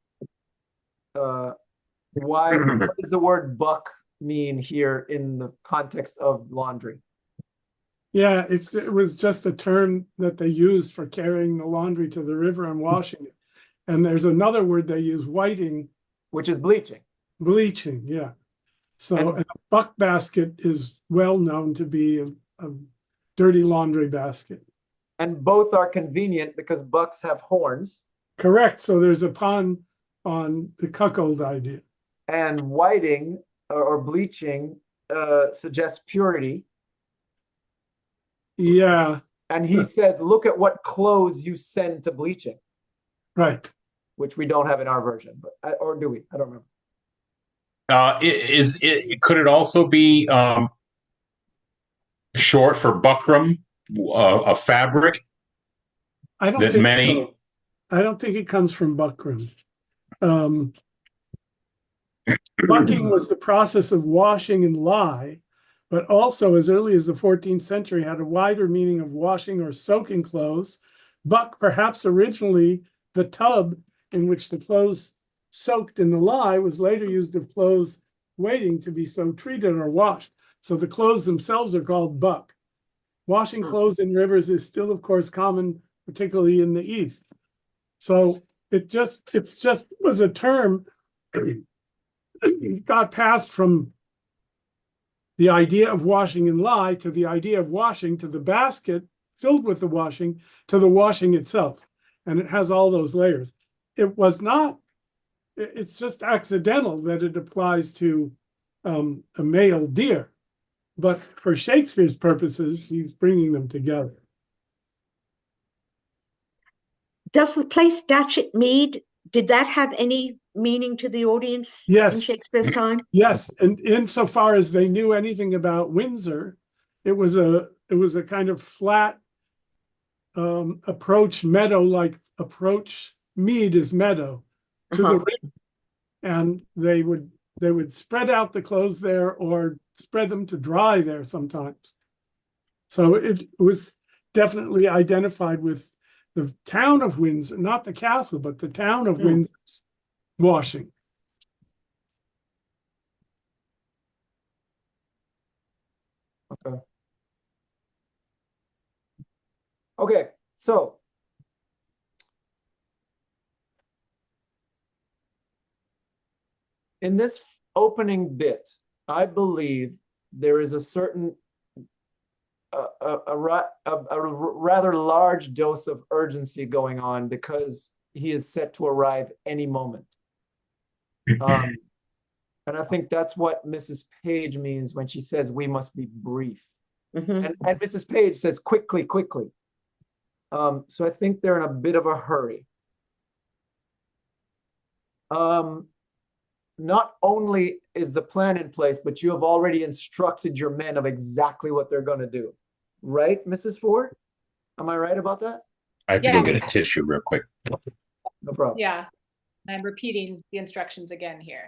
what does the word buck mean here in the context of laundry?
Yeah, it was just a term that they used for carrying the laundry to the river and washing it. And there's another word they use, whiting.
Which is bleaching.
Bleaching, yeah. So a buck basket is well known to be a dirty laundry basket.
And both are convenient because bucks have horns.
Correct. So there's a pun on the cuckold idea.
And whiting or bleaching suggests purity.
Yeah.
And he says, look at what clothes you send to bleaching.
Right.
Which we don't have in our version, but or do we? I don't remember.
Could it also be short for buckram, a fabric?
I don't think so. I don't think it comes from buckram. Um, Bucking was the process of washing and lye, but also as early as the 14th century had a wider meaning of washing or soaking clothes. Buck, perhaps originally the tub in which the clothes soaked in the lye, was later used of clothes waiting to be so treated or washed. So the clothes themselves are called buck. Washing clothes in rivers is still, of course, common, particularly in the East. So it's just was a term got passed from the idea of washing in lye to the idea of washing to the basket filled with the washing to the washing itself. And it has all those layers. It was not, it's just accidental that it applies to a male deer. But for Shakespeare's purposes, he's bringing them together.
Does the place Datchet Mead, did that have any meaning to the audience in
Yes.
Shakespeare's time?
Yes, and insofar as they knew anything about Windsor, it was a kind of flat approach, meadow-like approach. Mead is meadow to the river, and they would spread out the clothes there or spread them to dry there sometimes. So it was definitely identified with the town of Windsor, not the castle, but the town of Windsor's washing.
Okay. Okay, so in this opening bit, I believe there is a certain a rather large dose of urgency going on because he is set to arrive any moment. And I think that's what Mrs. Page means when she says we must be brief. And Mrs. Page says quickly, quickly. So I think they're in a bit of a hurry. Not only is the plan in place, but you have already instructed your men of exactly what they're going to do. Right, Mrs. Ford? Am I right about that?
I have to go get a tissue real quick.
No problem.
Yeah, I'm repeating the instructions again here.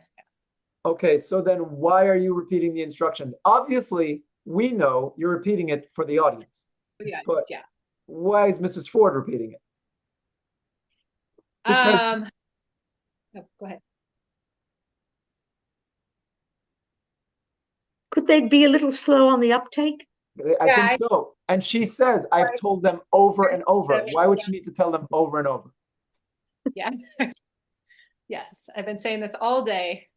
Okay, so then why are you repeating the instructions? Obviously, we know you're repeating it for the audience.
Yeah,
But
yeah.
why is Mrs. Ford repeating it?
Oh, go ahead.
Could they be a little slow on the uptake?
I think so. And she says, I've told them over and over. Why would she need to tell them over and over?
Yeah. Yes, I've been saying this all day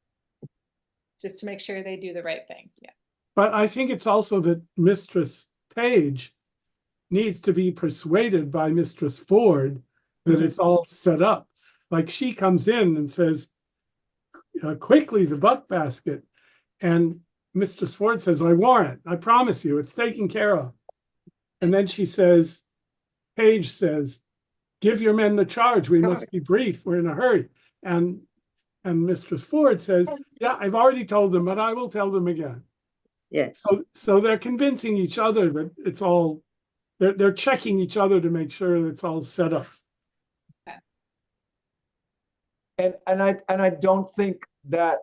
just to make sure they do the right thing. Yeah.
But I think it's also that Mistress Page needs to be persuaded by Mistress Ford that it's all set up. Like she comes in and says, quickly, the buck basket. And Mistress Ford says, I warrant, I promise you, it's taken care of. And then she says, Page says, give your men the charge. We must be brief. We're in a hurry. And Mistress Ford says, yeah, I've already told them, but I will tell them again.
Yes.
So they're convincing each other that it's all, they're checking each other to make sure that it's all set up.
And I don't think that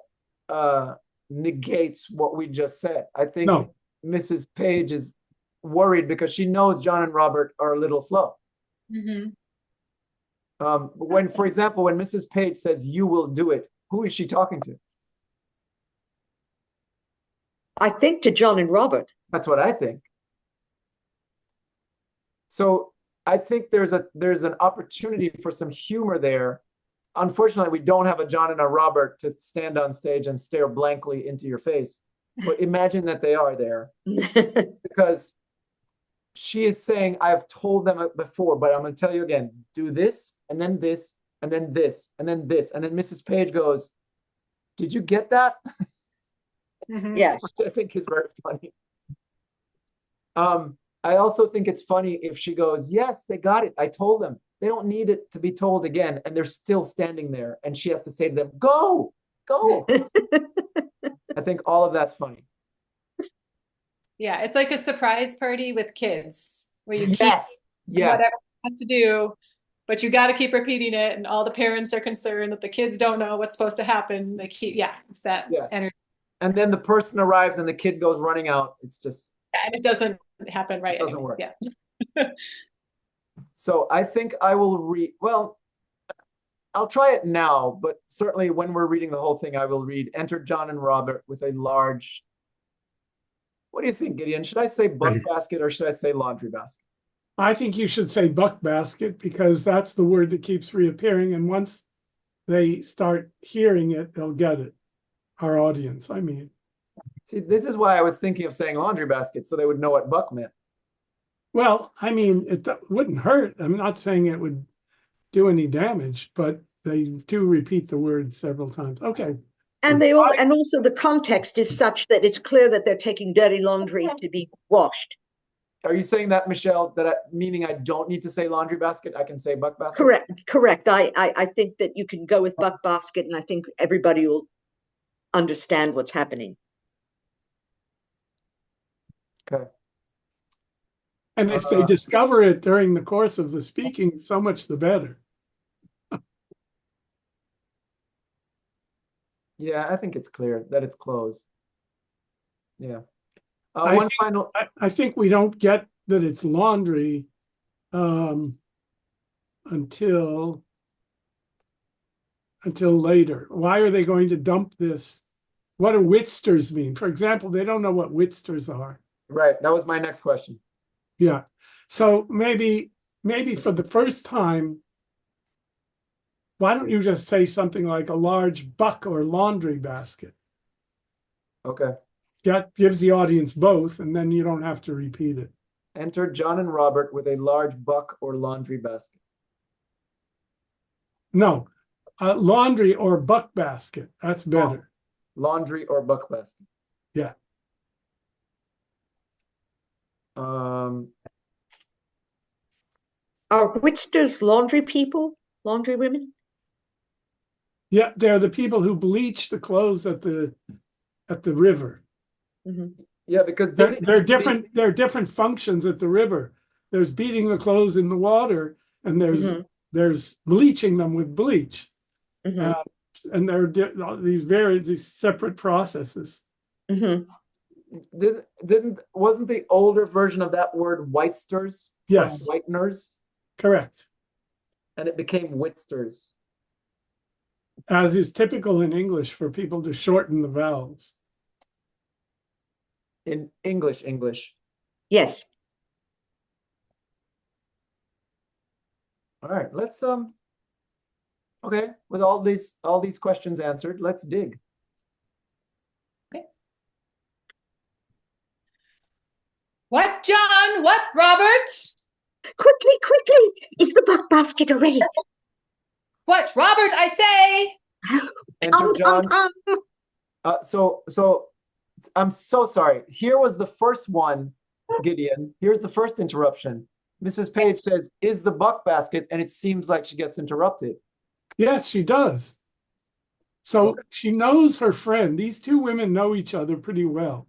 negates what we just said. I think Mrs. Page is worried because she knows John and Robert are a little slow. When, for example, when Mrs. Page says, you will do it, who is she talking to?
I think to John and Robert.
That's what I think. So I think there's an opportunity for some humor there. Unfortunately, we don't have a John and a Robert to stand on stage and stare blankly into your face. But imagine that they are there. Because she is saying, I've told them before, but I'm going to tell you again, do this, and then this, and then this, and then this. And then Mrs. Page goes, did you get that?
Yes.
Which I think is very funny. I also think it's funny if she goes, yes, they got it. I told them. They don't need it to be told again. And they're still standing there. And she has to say to them, go, go. I think all of that's funny.
Yeah, it's like a surprise party with kids where you keep
Yes.
whatever you have to do. but you got to keep repeating it, and all the parents are concerned that the kids don't know what's supposed to happen. They keep, yeah, it's that
Yes.
energy,
And then the person arrives and the kid goes running out. It's just,
and it doesn't happen right.
It doesn't
anyways,
work.
Yeah.
so I think I will read, well, I'll try it now, but certainly when we're reading the whole thing, I will read, enter John and Robert with a large, what do you think, Gideon? Should I say buck basket or should I say laundry basket?
I think you should say buck basket because that's the word that keeps reappearing. And once they start hearing it, they'll get it. Our audience, I mean.
See, this is why I was thinking of saying laundry basket, so they would know what buck meant.
Well, I mean, it wouldn't hurt. I'm not saying it would do any damage, but they do repeat the word several times. Okay.
And they all, and also the context is such that it's clear that they're taking dirty laundry to be washed.
Are you saying that, Michele, meaning I don't need to say laundry basket? I can say buck basket?
Correct. I think that you can go with buck basket, and I think everybody will understand what's happening.
Okay.
And if they discover it during the course of the speaking, so much the better.
Yeah, I think it's clear that it's closed. Yeah.
I think we don't get that it's laundry until later. Why are they going to dump this? What do whitsters mean? For example, they don't know what whitsters are.
Right. That was my next question.
Yeah. So maybe for the first time, why don't you just say something like a large buck or laundry basket?
Okay.
That gives the audience both, and then you don't have to repeat it.
Enter John and Robert with a large buck or laundry basket.
No, laundry or buck basket. That's better.
Laundry or buck basket.
Yeah.
Are whitsters laundry people? Laundry women?
Yeah, they're the people who bleach the clothes at the river.
Mm-hmm.
Yeah, because
There are different functions at the river. There's beating the clothes in the water, and there's bleaching them with bleach.
Mm-hmm.
And there are these separate processes.
Mm-hmm.
Wasn't the older version of that word whitesters?
Yes.
Whiteners?
Correct.
And it became whitsters.
As is typical in English for people to shorten the vowels.
In English.
Yes.
All right, let's okay, with all these questions answered, let's dig.
Okay. What, John? What, Robert?
Quickly! Is the buck basket already?
What, Robert, I say?
Enter John. So I'm so sorry. Here was the first one, Gideon. Here's the first interruption. Mrs. Page says, is the buck basket? And it seems like she gets interrupted.
Yes, she does. So she knows her friend. These two women know each other pretty well.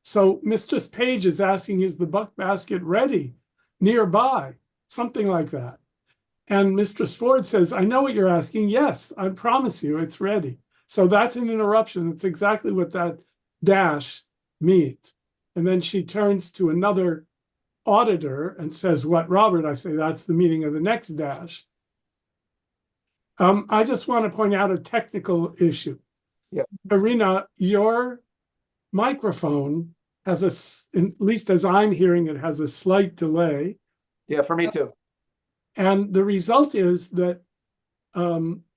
So Mistress Page is asking, is the buck basket ready? Nearby? Something like that. And Mistress Ford says, I know what you're asking. Yes, I promise you it's ready. So that's an interruption. That's exactly what that dash means. And then she turns to another auditor and says, what, Robert? I say, that's the meaning of the next dash. I just want to point out a technical issue.
Yeah.
Corinna, your microphone has at least as I'm hearing it, has a slight delay.
Yeah, for me too.
And the result is that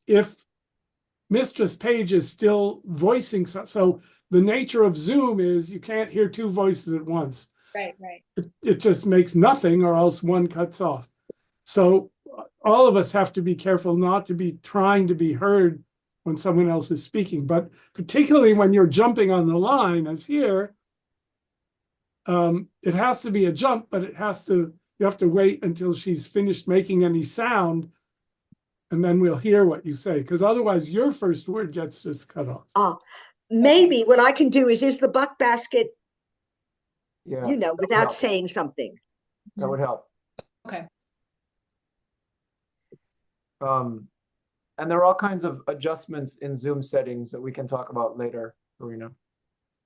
if Mistress Page is still voicing, so the nature of Zoom is you can't hear two voices at once.
Right.
It just makes nothing or else one cuts off. So all of us have to be careful not to be trying to be heard when someone else is speaking, but particularly when you're jumping on the line as here, it has to be a jump, but you have to wait until she's finished making any sound, and then we'll hear what you say, because otherwise your first word gets just cut off.
Maybe what I can do is the buck basket,
Yeah,
without saying something.
that would help.
Okay.
And there are all kinds of adjustments in Zoom settings that we can talk about later, Corinna.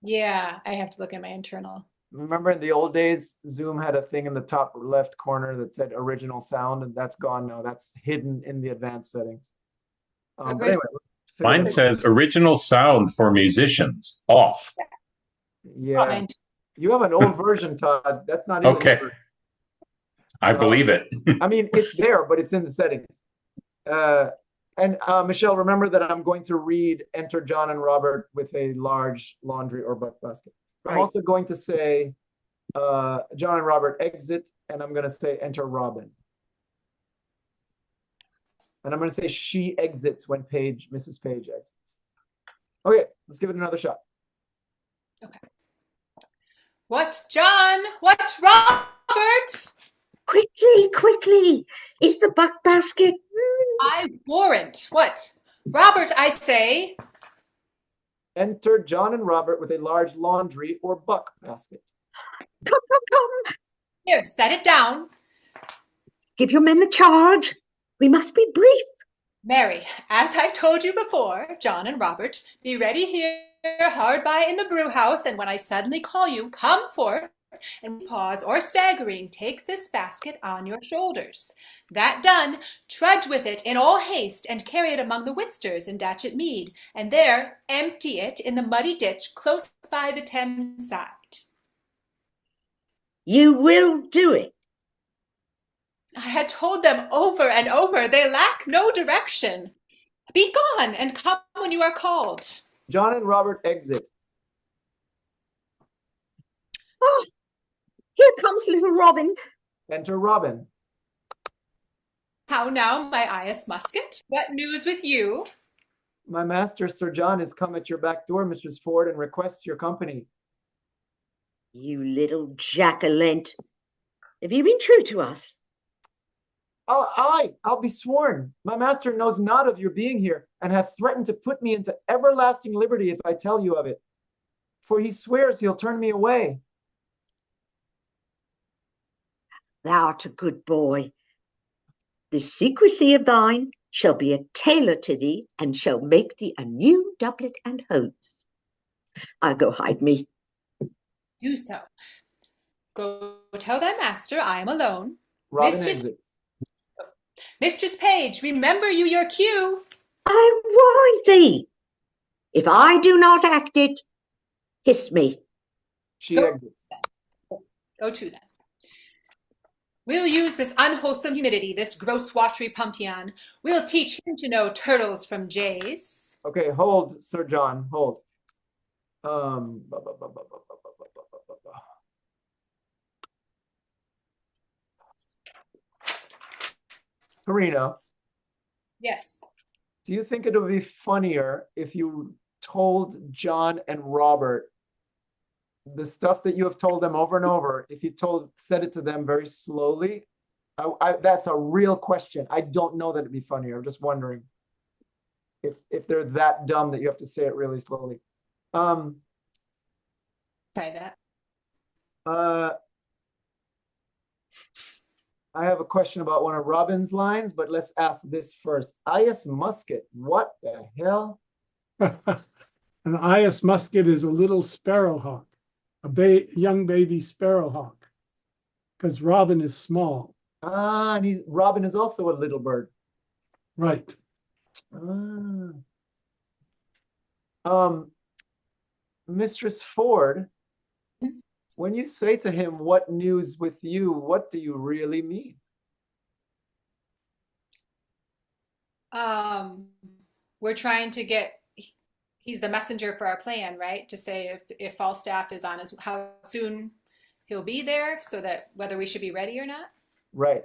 Yeah, I have to look at my internal.
Remember in the old days, Zoom had a thing in the top left corner that said original sound, and that's gone now. That's hidden in the advanced settings. But anyway,
Mine says original sound for musicians off.
yeah,
Mine
you have an old version, Todd. That's not in the
Okay.
new version.
I believe it.
I mean, it's there, but it's in the settings. And Michele, remember that I'm going to read Enter John and Robert with a large laundry or butt basket. I'm
Right.
also going to say John and Robert exit, and I'm going to say Enter Robin. And I'm going to say she exits when Mrs. Page exits. Okay, let's give it another shot.
What, John? What, Robert?
Quickly, quickly. Is the buck basket?
I warrant. What? Robert, I say.
Enter John and Robert with a large laundry or buck basket.
Come, come, come.
Here, set it down.
Give your men the charge. We must be brief.
Mary, as I told you before, John and Robert, be ready here hard by in the brew house, and when I suddenly call you, come forth, and pause or staggering, take this basket on your shoulders. That done, trudge with it in all haste, and carry it among the Winsters in Datchet Mead, and there empty it in the muddy ditch close by the Thames side.
You will do it.
I had told them over and over, they lack no direction. Be gone, and come when you are called.
John and Robert exit.
Oh, here comes little Robin.
Enter Robin.
How now, my eyes musket? What news with you?
My master, Sir John, has come at your back door, Mistress Ford, and requests your company.
You little jack-o'-lent. Have you been true to us?
I'll be sworn. My master knows not of your being here, and hath threatened to put me into everlasting liberty if I tell you of it. For he swears he'll turn me away.
Thou'rt a good boy. This secrecy of thine shall be a tailor to thee, and shall make thee a new doublet and hose. I'll go hide me.
Do so. Go tell thy master I am alone.
Robin
Mistress-
exits.
Mistress Page, remember you your cue.
I warrant thee. If I do not act it, hiss me.
She
Go.
exits.
Go to then. We'll use this unwholesome humidity, this gross watery pumpkin. We'll teach him to know turtles from jays.
Okay, hold, Sir John, hold. Corinna,
Yes.
do you think it would be funnier if you told John and Robert the stuff that you have told them over and over, if you said it to them very slowly? That's a real question. I don't know that it'd be funnier. I'm just wondering if they're that dumb that you have to say it really slowly.
Try that.
I have a question about one of Robin's lines, but let's ask this first. I.S. Musket, what the hell?
An I.S. musket is a little sparrowhawk, a young baby sparrowhawk, because robin is small.
Ah, and Robin is also a little bird.
Right.
Mistress Ford, when you say to him, what news with you, what do you really mean?
We're trying to get, he's the messenger for our plan, right? To say if Falstaff is on how soon he'll be there, so that whether we should be ready or not.
Right.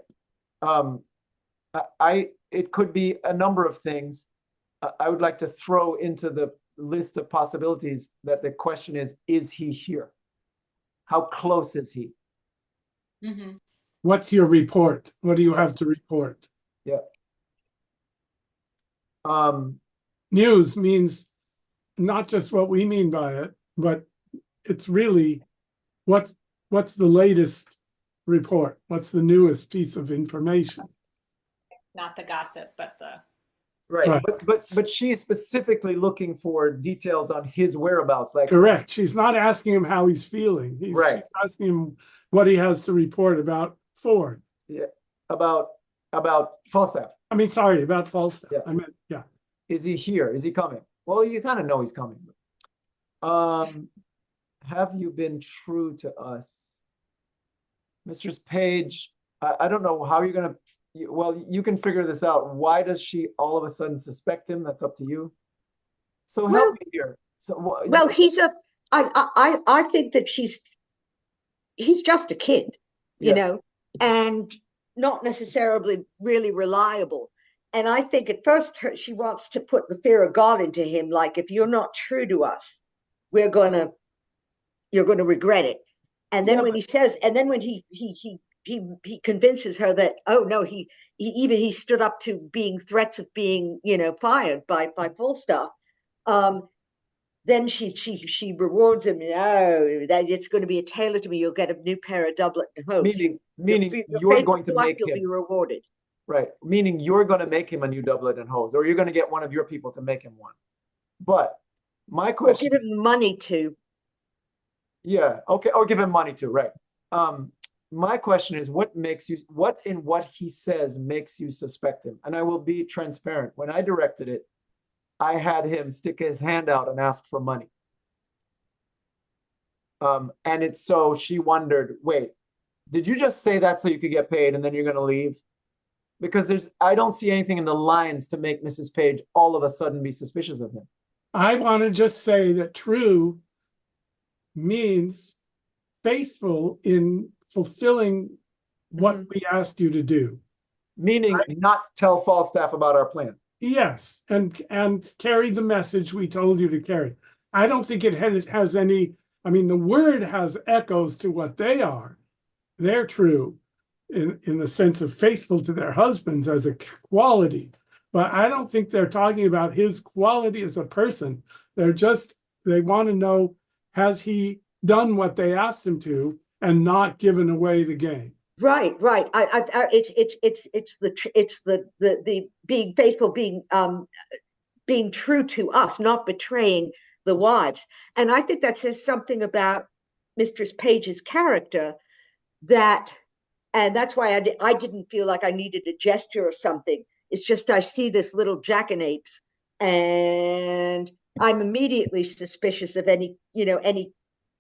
It could be a number of things. I would like to throw into the list of possibilities that the question is he here? How close is he?
Mm-hmm.
What's your report? What do you have to report?
Yeah.
News means not just what we mean by it, but it's really what's the latest report? What's the newest piece of information?
not the gossip, but the
Right.
Right.
But she's specifically looking for details on his whereabouts. Like,
Correct. She's not asking him how he's feeling. She's asking him what he has to report about Ford.
yeah, about Falstaff.
I mean, sorry, about Falstaff.
Yeah.
I meant, yeah.
Is he here? Is he coming? Well, you kind of know he's coming. Have you been true to us? Mistress Page, I don't know how you're gonna, well, you can figure this out. Why does she all of a sudden suspect him? That's up to you. So help
Well-
me here. So
Well, I think that he's just a kid, you
Yeah.
know, and not necessarily really reliable. And I think at first she wants to put the fear of God into him, like, if you're not true to us, you're gonna regret it. And then
Yeah,
when he says, and then when he convinces her that, oh no, he stood up to being threats of being, you know, fired by Falstaff. Then she rewards him. Oh, that it's going to be a tailor to me. You'll get a new pair of doublet and hose.
meaning
Your
you're
faithful
going to
to us,
make
you'll
him,
be rewarded.
right? Meaning you're going to make him a new doublet and hose, or you're going to get one of your people to make him one. But my
Or
question,
give him the money to.
yeah, okay, or give him money too, right? My question is, what in what he says makes you suspect him? And I will be transparent. When I directed it, I had him stick his hand out and ask for money. And it's so she wondered, wait, did you just say that so you could get paid and then you're going to leave? Because I don't see anything in the lines to make Mrs. Page all of a sudden be suspicious of him.
I want to just say that true means faithful in fulfilling what
Mhm.
we asked you to do.
Meaning not tell Falstaff about our plan.
Yes, and carry the message we told you to carry. I don't think it has any, I mean, the word has echoes to what they are. They're true in the sense of faithful to their husbands as a quality. But I don't think they're talking about his quality as a person. They want to know, has he done what they asked him to and not given away the game?
Right. It's the being faithful, being true to us, not betraying the wives. And I think that says something about Mistress Page's character, and that's why I didn't feel like I needed a gesture or something. It's just I see this little jackanapes, and I'm immediately suspicious of any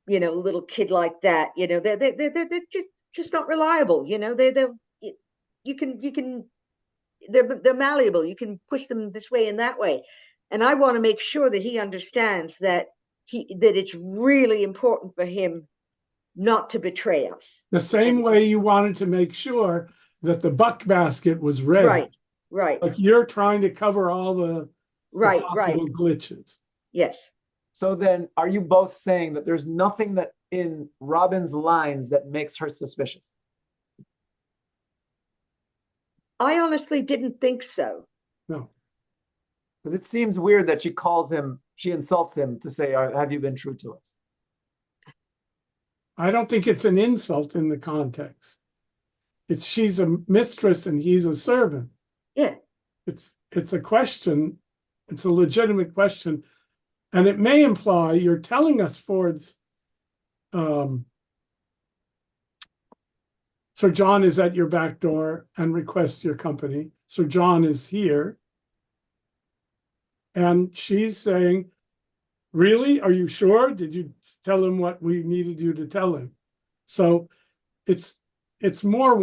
little kid like that. You know, they're just not reliable. You know, you can they're malleable. You can push them this way and that way. And I want to make sure that he understands that it's really important for him not to betray us.
The same way you wanted to make sure that the buck basket was ready.
Right.
Like you're trying to cover all the
Right.
possible glitches.
Yes.
So then are you both saying that there's nothing that in Robin's lines that makes her suspicious?
I honestly didn't think so.
No.
Because it seems weird that she insults him to say, have you been true to us?
I don't think it's an insult in the context. She's a mistress and he's a servant.
Yeah.
It's a question. It's a legitimate question. And it may imply you're telling us Ford's Sir John is at your back door and requests your company. Sir John is here. And she's saying, really? Are you sure? Did you tell him what we needed you to tell him? So it's more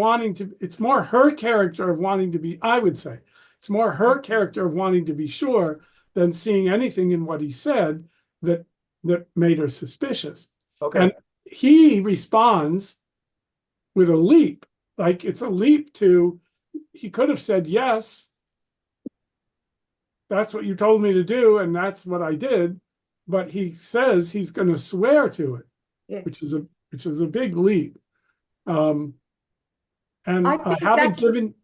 it's more her character of wanting to be, I would say, it's more her character of wanting to be sure than seeing anything in what he said that made her suspicious.
Okay.
And he responds with a leap, like it's a leap to, he could have said, yes, that's what you told me to do, and that's what I did. But he says he's going to swear to it,
Yeah.
which is a big leap. And
I think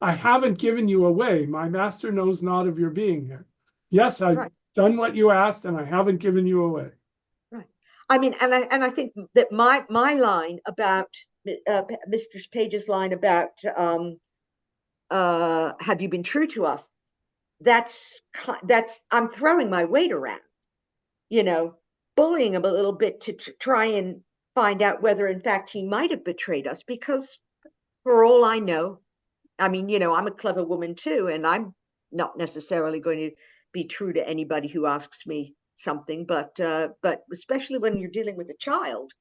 I haven't given you away. My master knows not of your being here. Yes, I've done what you asked, and I haven't given you away.
Right. I mean, and I think that my line about Mistress Page's line about have you been true to us? That's I'm throwing my weight around, bullying him a little bit to try and find out whether in fact he might have betrayed us, because for all I know, I mean, I'm a clever woman too, and I'm not necessarily going to be true to anybody who asks me something, but especially when you're dealing with a child,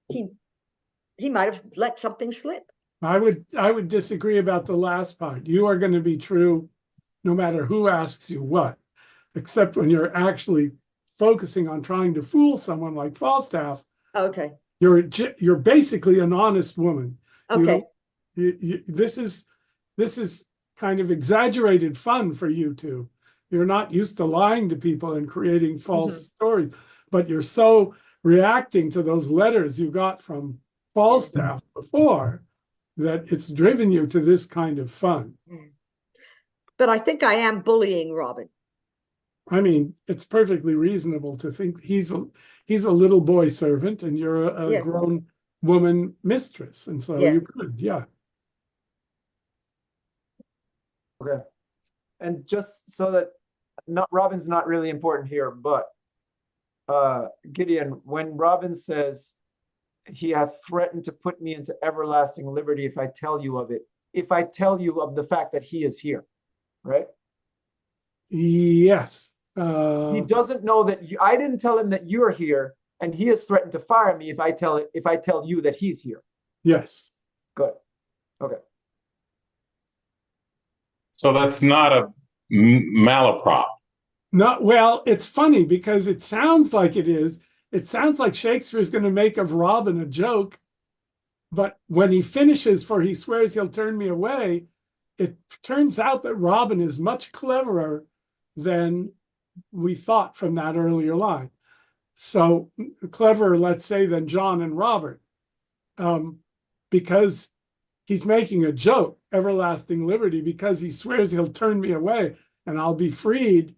he might have let something slip.
I would disagree about the last part. You are going to be true no matter who asks you what, except when you're actually focusing on trying to fool someone like Falstaff.
Okay.
You're basically an honest woman.
Okay.
This is kind of exaggerated fun for you two. You're not used to lying to people and creating false stories, but you're so reacting to those letters you got from Falstaff before that it's driven you to this kind of fun.
But I think I am bullying Robin.
I mean, it's perfectly reasonable to think he's a little boy servant and you're a grown woman mistress, and so you could,
Okay. And just so that Robin's not really important here, but Gideon, when Robin says he hath threatened to put me into everlasting liberty if I tell you of it, if I tell you of the fact that he is here, right?
Yes.
He doesn't know that I didn't tell him that you're here, and he has threatened to fire me if I tell you that he's here.
Yes.
Good. Okay.
So that's not a malaprop.
No, well, it's funny because it sounds like it is. It sounds like Shakespeare is going to make of Robin a joke, but when he finishes, for he swears he'll turn me away, it turns out that Robin is much cleverer than we thought from that earlier line. So cleverer, let's say, than John and Robert, because he's making a joke, everlasting liberty, because he swears he'll turn me away and I'll be freed.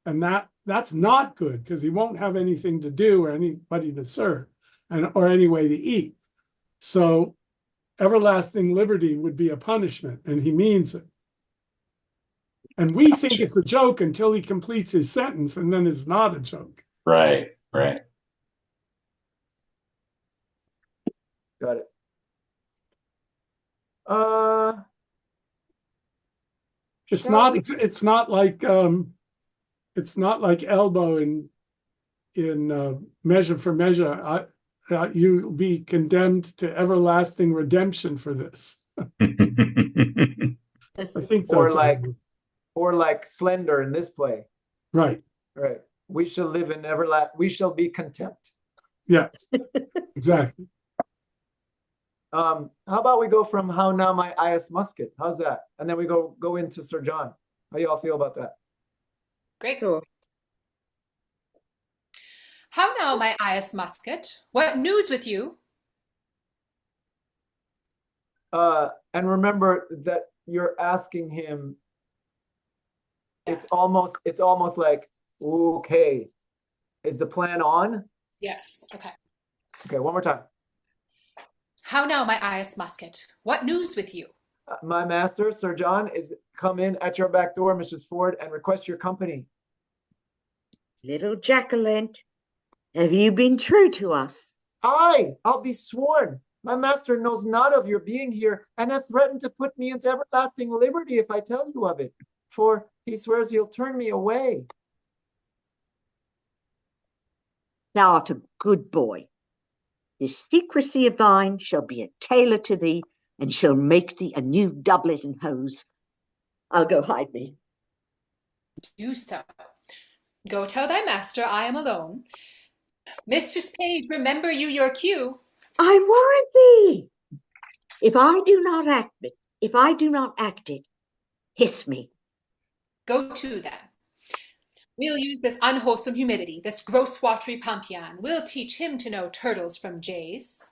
And that's not good, because he won't have anything to do or anybody to serve or any way to eat. So everlasting liberty would be a punishment, and he means it. And we think it's a joke until he completes his sentence, and then it's not a joke.
Right, right.
Got it.
It's not like elbow in Measure for Measure. You'll be condemned to everlasting redemption for this. I think that's
or like Slender in this play.
Right.
Right. We shall live in we shall be contempt.
Yeah, exactly.
How about we go from how now my IS musket? How's that? And then we go into Sir John. How y'all feel about that?
Great.
Sure.
How now, my IS musket? What news with you?
And remember that you're asking him. It's almost like, okay, is the plan on?
Yes. Okay.
Okay, one more time.
How now, my IS musket? What news with you?
My master, Sir John, is come in at your back door, Mrs. Ford, and request your company.
Little Jacqueline, have you been true to us?
Aye, I'll be sworn. My master knows not of your being here, and hath threatened to put me into everlasting liberty if I tell you of it, for he swears he'll turn me away.
Thou art a good boy. This secrecy of thine shall be a tailor to thee, and shall make thee a new doublet and hose. I'll go hide me.
Do so. Go tell thy master I am alone. Mistress Page, remember you your cue.
I warrant thee. If I do not act it, hiss me.
Go to then. We'll use this unwholesome humidity, this gross watery Pompion. We'll teach him to know turtles from jays.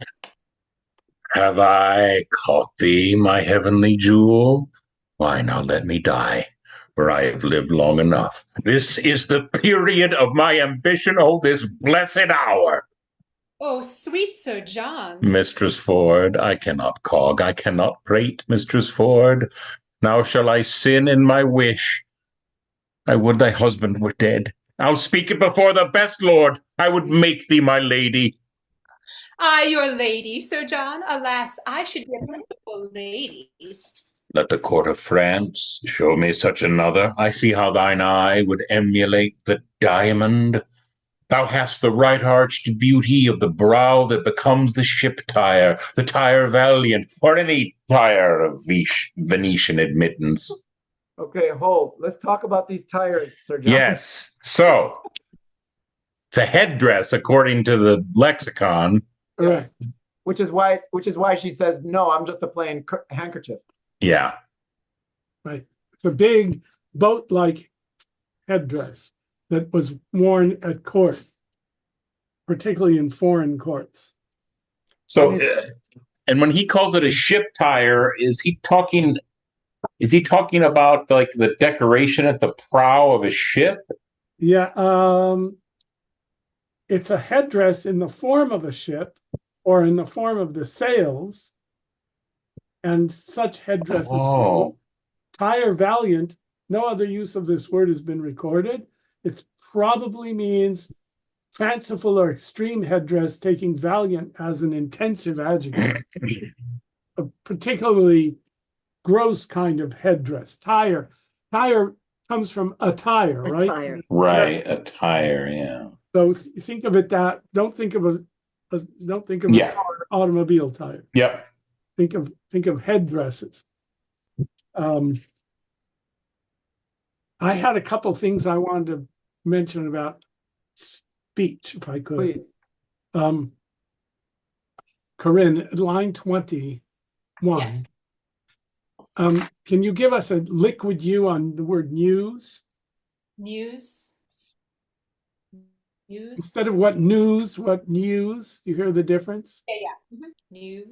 Have I caught thee, my heavenly jewel? Why, now let me die, for I have lived long enough. This is the period of my ambition, oh, this blessed hour.
Oh, sweet Sir John.
Mistress Ford, I cannot cog, I cannot prate, Mistress Ford. Now shall I sin in my wish. I would thy husband were dead. I'll speak it before the best lord. I would make thee my lady.
I, your lady, Sir John. Alas, I should be a pitiful lady.
Let the court of France show me such another. I see how thine eye would emulate the diamond. Thou hast the right arched beauty of the brow that becomes the ship tire, the tire valiant, or any tire of Venetian admittance.
Okay, hold. Let's talk about these tires, Sir John.
Yes. So it's a headdress according to the lexicon.
Yes. Which is why she says, no, I'm just a plain handkerchief.
Yeah.
Right. It's a big boat-like headdress that was worn at court, particularly in foreign courts.
So, and when he calls it a ship tire, is he talking about like the decoration at the prow of a ship?
Yeah, it's a headdress in the form of a ship or in the form of the sails, and such headdresses.
Oh.
Tire valiant, no other use of this word has been recorded. It probably means fanciful or extreme headdress, taking valiant as an intensive adjective. A particularly gross kind of headdress. Tire comes from attire, right?
Attire.
Right, attire, yeah.
So think of it that, don't think of a car, automobile tire.
Yep.
Think of headdresses. I had a couple things I wanted to mention about speech, if I could.
Please.
Corinne, line 21.
Yes.
Can you give us a liquid U on the word news?
News. News.
Instead of what news, what news? You hear the difference?
Yeah. News.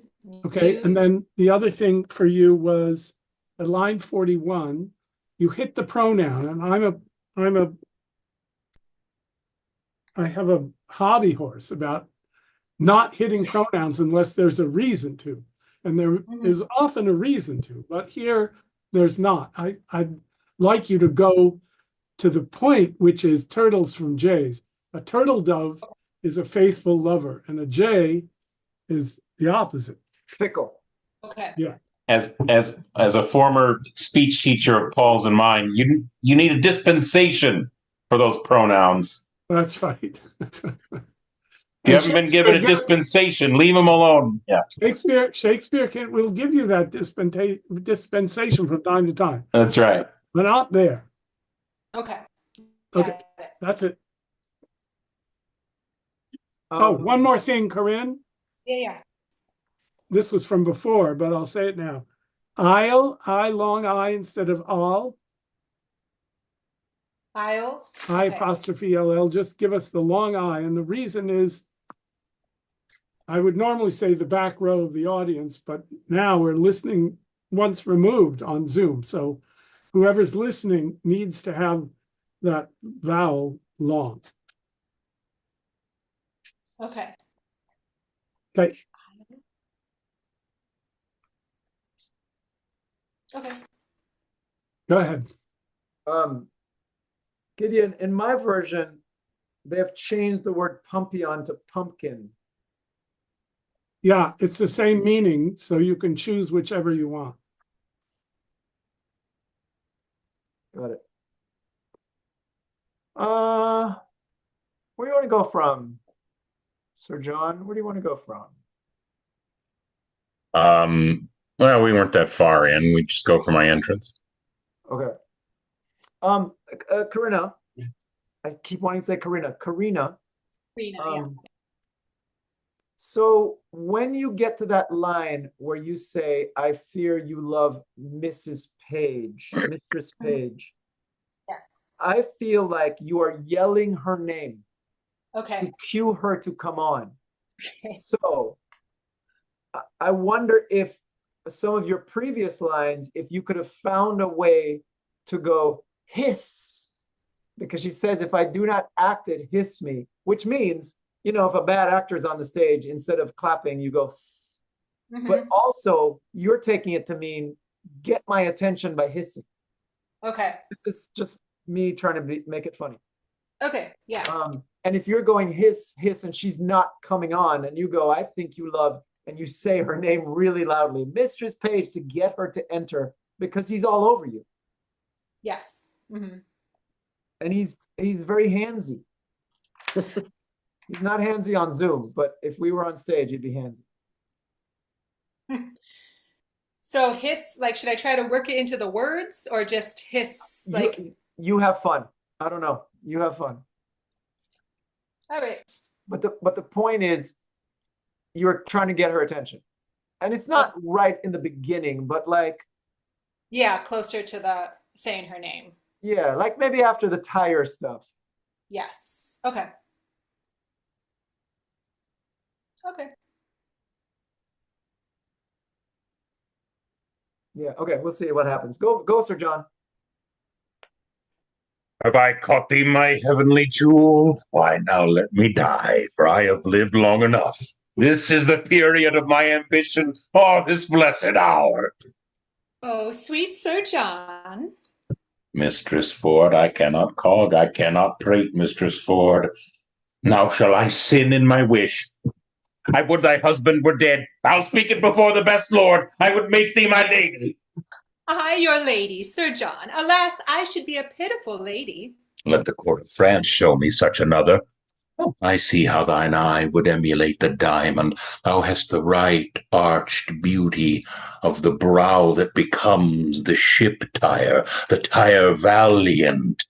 Okay,
news.
and then the other thing for you was at line 41, you hit the pronoun, and I have a hobby horse about not hitting pronouns unless there's a reason to, and there is often a reason to, but here there's not. I'd like you to go to the point, which is turtles from jays. A turtle dove is a faithful lover, and a jay is the opposite.
Fickle.
Okay.
Yeah.
As a former speech teacher of Paul's and mine, you need a dispensation for those pronouns.
That's right.
You haven't been given a dispensation, leave them alone. Yeah.
Shakespeare will give you that dispensation from time to time.
That's right.
But not there.
Okay.
Okay, that's it. One more thing, Corinne.
Yeah.
This was from before, but I'll say it now. I'll, I long I instead of all.
I'll.
I apostrophe LL, just give us the long I. And the reason is, I would normally say the back row of the audience, but now we're listening once removed on Zoom. So whoever's listening needs to have that vowel long.
Okay.
Okay.
Okay.
Go ahead.
Gideon, in my version, they have changed the word pumpion to pumpkin.
Yeah, it's the same meaning, so you can choose whichever you want.
Got it. Where do you want to go from, Sir John? Where do you want to go from?
Well, we weren't that far in. We just go for my entrance.
Okay. Corinna, I keep wanting to say Corinna. Corinna.
Yeah.
So when you get to that line where you say, I fear you love Mrs. Page, Mistress Page,
Yes.
I feel like you are yelling her name
Okay.
to cue her to come on.
Okay.
So I wonder if some of your previous lines, if you could have found a way to go hiss, because she says, if I do not act it, hiss me, which means, you know, if a bad actor is on the stage, instead of clapping, you go, but also you're taking it to mean get my attention by hissing.
Okay.
This is just me trying to make it funny.
Okay. Yeah.
And if you're going hiss, hiss, and she's not coming on, and you go, I think you love, and you say her name really loudly, Mistress Page, to get her to enter because he's all over you.
Yes. Mm-hmm.
And he's very handsy. He's not handsy on Zoom, but if we were on stage, he'd be handsy.
So hiss, like, should I try to work it into the words or just hiss? Like,
you have fun. I don't know. You have fun.
all right.
But the point is, you're trying to get her attention, and it's not right in the beginning, but like,
Yeah, closer to the saying her name.
yeah, like maybe after the tire stuff.
Yes. Okay. Okay.
Yeah. Okay. We'll see what happens. Go, Sir John.
Have I caught thee, my heavenly jewel? Why, now let me die, for I have lived long enough. This is the period of my ambition, oh, this blessed hour.
Oh, sweet Sir John.
Mistress Ford, I cannot prate, Mistress Ford. Now shall I sin in my wish? I would thy husband were dead. I'll speak it before the best lord. I would make thee my lady.
I, your lady, Sir John. Alas, I should be a pitiful lady.
Let the court of France show me such another. I see how thine eye would emulate the diamond. Thou hast the right arched beauty of the brow that becomes the ship tire, the tire valiant,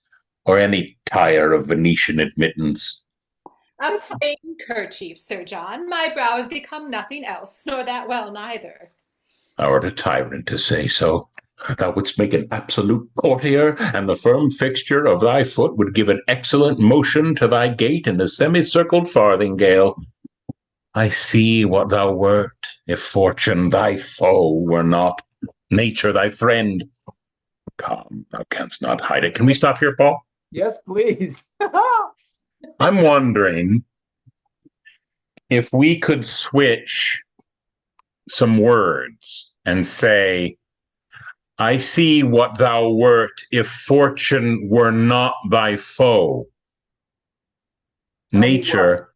or any tire of Venetian admittance.
A plain kerchief, Sir John. My brow has become nothing else, nor that well neither.
Thou art a tyrant to say so. Thou wouldst make an absolute courtier, and the firm fixture of thy foot would give an excellent motion to thy gait in a semicircled farthingale. I see what thou wert, if fortune thy foe were not, nature thy friend. Come, thou canst not hide it. Can we stop here, Paul?
Yes, please.
I'm wondering if we could switch some words and say, I see what thou wert if fortune were not thy foe. Nature.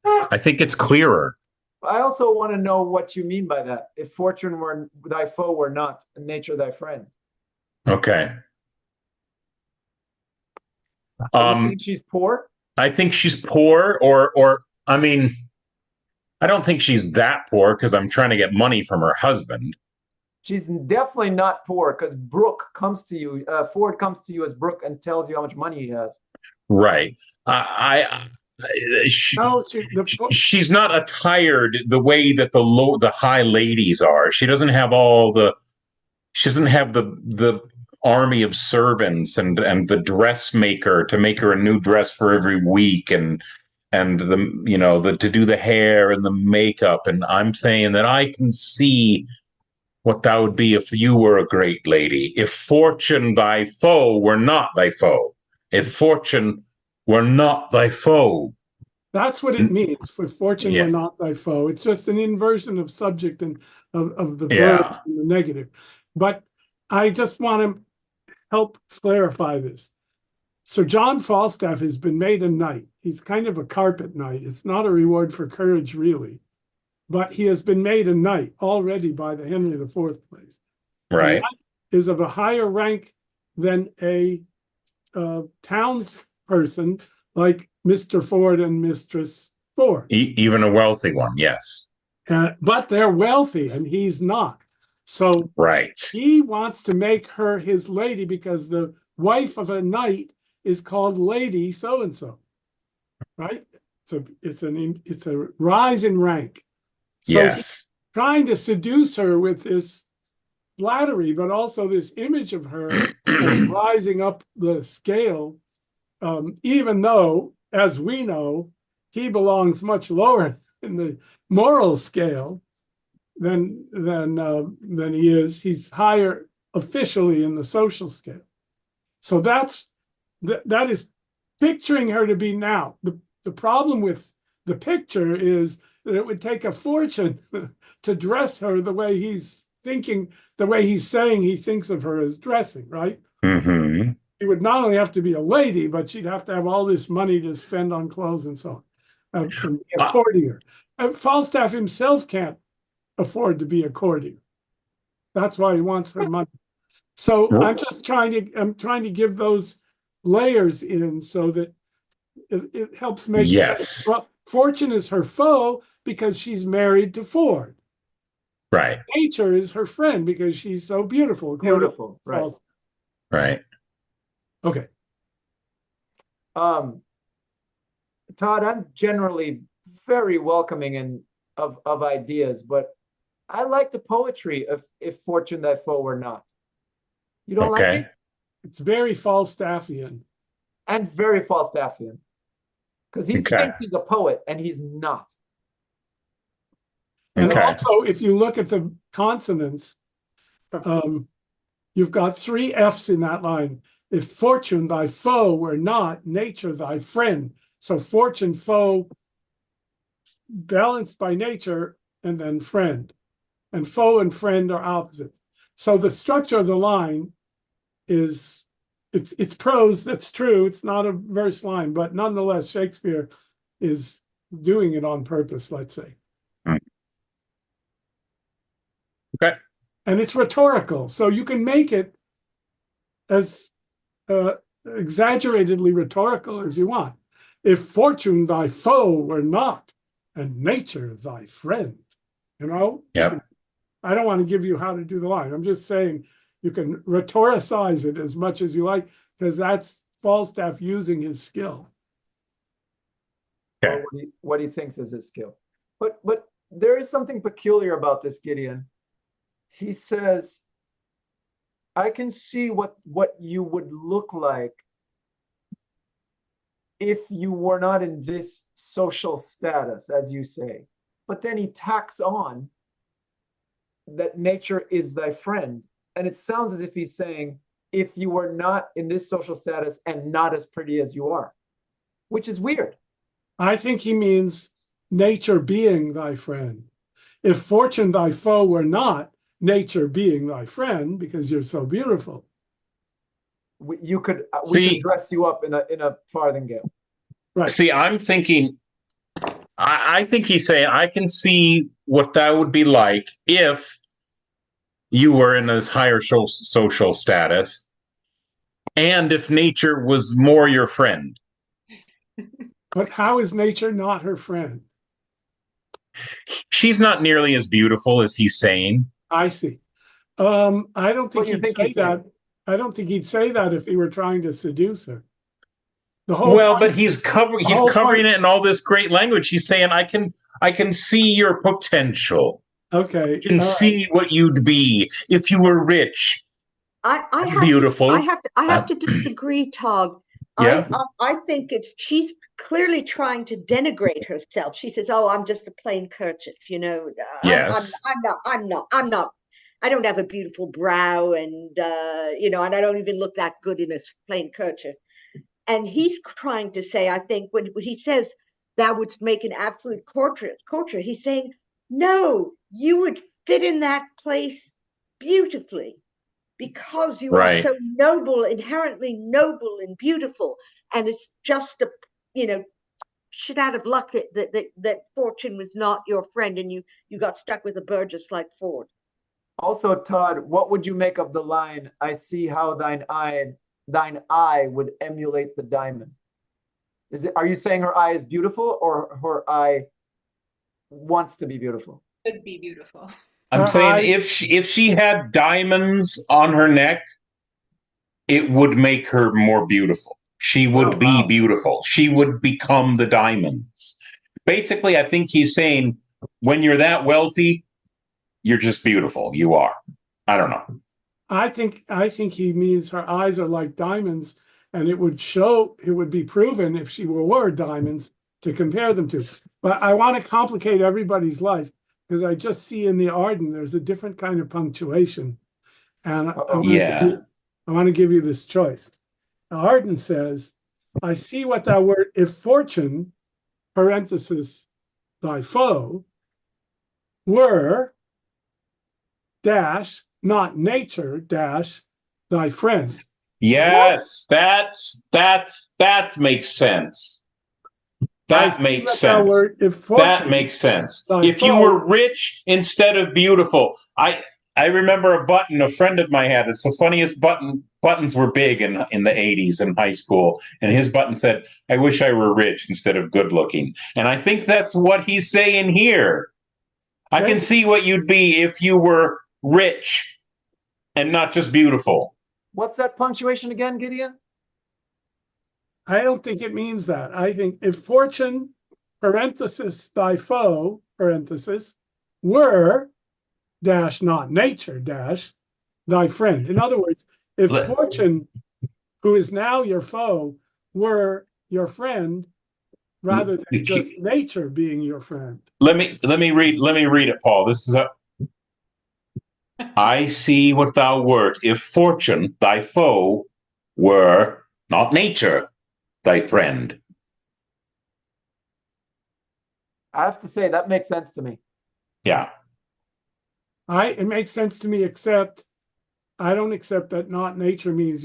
I think it's clearer.
I also want to know what you mean by that. If fortune were thy foe were not, and nature thy friend.
Okay.
You think she's poor?
I think she's poor, or I mean, I don't think she's that poor because I'm trying to get money from her husband.
She's definitely not poor because Brooke comes to you, Ford comes to you as Brooke and tells you how much money he has.
Right. She's not attired the way that the high ladies are. She doesn't have the army of servants and the dressmaker to make her a new dress for every week and the to do the hair and the makeup. And I'm saying that I can see what that would be if you were a great lady. If fortune thy foe were not thy foe. If fortune were not thy foe.
That's what it means. For fortune were not thy foe. It's just an inversion of subject and of the verb in the negative. But I just want to help clarify this. Sir John Falstaff has been made a knight. He's kind of a carpet knight. It's not a reward for courage, really. But he has been made a knight already by the Henry IV place.
Right.
Is of a higher rank than a townsperson like Mr. Ford and Mistress Ford.
Even a wealthy one, yes.
But they're wealthy and he's not. So he wants to make her his lady because the wife of a knight is called Lady so-and-so. Right? So it's a rise in rank. So he's trying to seduce her with this flattery, but also this image of her as rising up the scale, even though, as we know, he belongs much lower in the moral scale than he is. He's higher officially in the social scale. So that is picturing her to be now. The problem with the picture is that it would take a fortune to dress her the way he's thinking the way he's saying he thinks of her as dressing, right?
Mm-hmm.
She would not only have to be a lady, but she'd have to have all this money to spend on clothes and so on, and be a courtier. And Falstaff himself can't afford to be a courtier. That's why he wants her money. So I'm just trying to give those layers in so that it helps make
Yes.
sense. Well, Fortune is her foe because she's married to Ford.
Right.
Nature is her friend because she's so beautiful.
Beautiful, right.
Right.
Okay.
Todd, I'm generally very welcoming and of ideas, but I like the poetry of If Fortune Thy Foe Were Not. You don't like it?
It's very Falstaffian.
And very Falstaffian. Because he thinks he's a poet and he's not.
And also, if you look at the consonants, you've got 3 F's in that line. If fortune thy foe were not, nature thy friend. So fortune, foe, balanced by nature, and then friend. And foe and friend are opposites. So the structure of the line is, it's prose, that's true. It's not a verse line, but nonetheless, Shakespeare is doing it on purpose, let's say.
Okay.
And it's rhetorical, so you can make it as exaggeratedly rhetorical as you want. If fortune thy foe were not, and nature thy friend, you know?
Yep.
I don't want to give you how to do the line. I'm just saying you can rhetoricize it as much as you like, because that's Falstaff using his skill.
Or what he thinks is his skill. But there is something peculiar about this, Gideon. He says, I can see what you would look like if you were not in this social status, as you say. But then he tacks on that nature is thy friend. And it sounds as if he's saying, if you were not in this social status and not as pretty as you are, which is weird.
I think he means nature being thy friend. If fortune thy foe were not, nature being thy friend, because you're so beautiful.
We could dress you up in a farthingale.
Right.
See, I'm thinking, I think he's saying, I can see what that would be like if you were in this higher social status, and if nature was more your friend.
But how is nature not her friend?
She's not nearly as beautiful as he's saying.
I see. I don't think he'd say that.
Saying?
I don't think he'd say that if he were trying to seduce her.
But he's covering it in all this great language. He's saying, I can see your potential.
Okay.
I can see what you'd be if you were rich. Beautiful.
I have to disagree, Todd.
Yeah.
I think she's clearly trying to denigrate herself. She says, "Oh, I'm just a plain kerchief, you know.
Yes.
I'm not. I don't have a beautiful brow, and and I don't even look that good in a plain kerchief." And he's trying to say, I think, when he says that would make an absolute courtier, he's saying, no, you would fit in that place beautifully because you are so noble, inherently noble and beautiful. And it's just shit out of luck that fortune was not your friend and you got stuck with a Burgess like Ford.
Also, Todd, what would you make of the line, I see how thine eye would emulate the diamond? Are you saying her eye is beautiful or her eye wants to be beautiful?
Could be beautiful.
I'm saying if she had diamonds on her neck, it would make her more beautiful. She would be beautiful. She would become the diamonds. Basically, I think he's saying when you're that wealthy, you're just beautiful. You are. I don't know.
I think he means her eyes are like diamonds, and it would be proven if she were diamonds to compare them to. But I want to complicate everybody's life because I just see in the Arden there's a different kind of punctuation, and I want to give you this choice. The Arden says, "I see what thou wert if fortune, parenthesis, thy foe, were dash, not nature, dash, thy friend.
Yes, that makes sense. That
I
makes
see that
sense.
word, if
That
fortune,
makes sense.
thy
If you
foe-
were rich instead of beautiful, I remember a button a friend of mine had. It's the funniest button. Buttons were big in the 80s in high school, and his button said, "I wish I were rich instead of good looking." And I think that's what he's saying here. I can see what you'd be if you were rich and not just beautiful.
What's that punctuation again, Gideon?
I don't think it means that. I think if fortune, parenthesis, thy foe, parenthesis, were, dash, not nature, dash, thy friend. In other words, if
Let-
fortune, who is now your foe, were your friend, rather than just nature being your friend.
Let me read it, Paul. This is I see what thou wert, if fortune, thy foe, were not nature, thy friend.
I have to say that makes sense to me.
Yeah.
It makes sense to me, except I don't accept that not nature means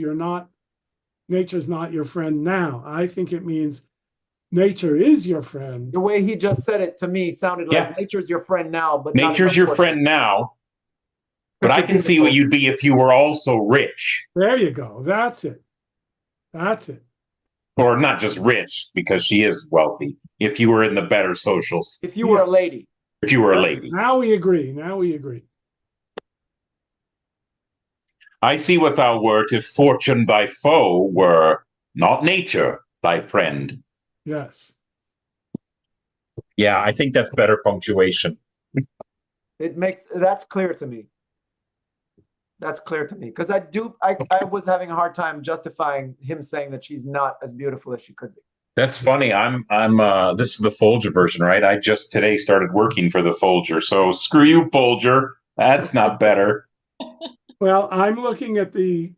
nature's not your friend now. I think it means nature is your friend.
The way he just said it to me sounded like nature's your friend now, but
nature's your friend now. But I can see what you'd be if you were also rich.
There you go. That's it.
Or not just rich, because she is wealthy. If you were in the better socials.
If you were a lady.
If you were a lady.
Now we agree.
I see what thou wert, if fortune thy foe were not nature thy friend.
Yes.
Yeah, I think that's better punctuation.
That's clear to me. That's clear to me. Because I was having a hard time justifying him saying that she's not as beautiful as she could be.
That's funny. I'm this is the Folger version, right? I just today started working for the Folger. So screw you, Folger. That's not better.
Well, I'm looking at the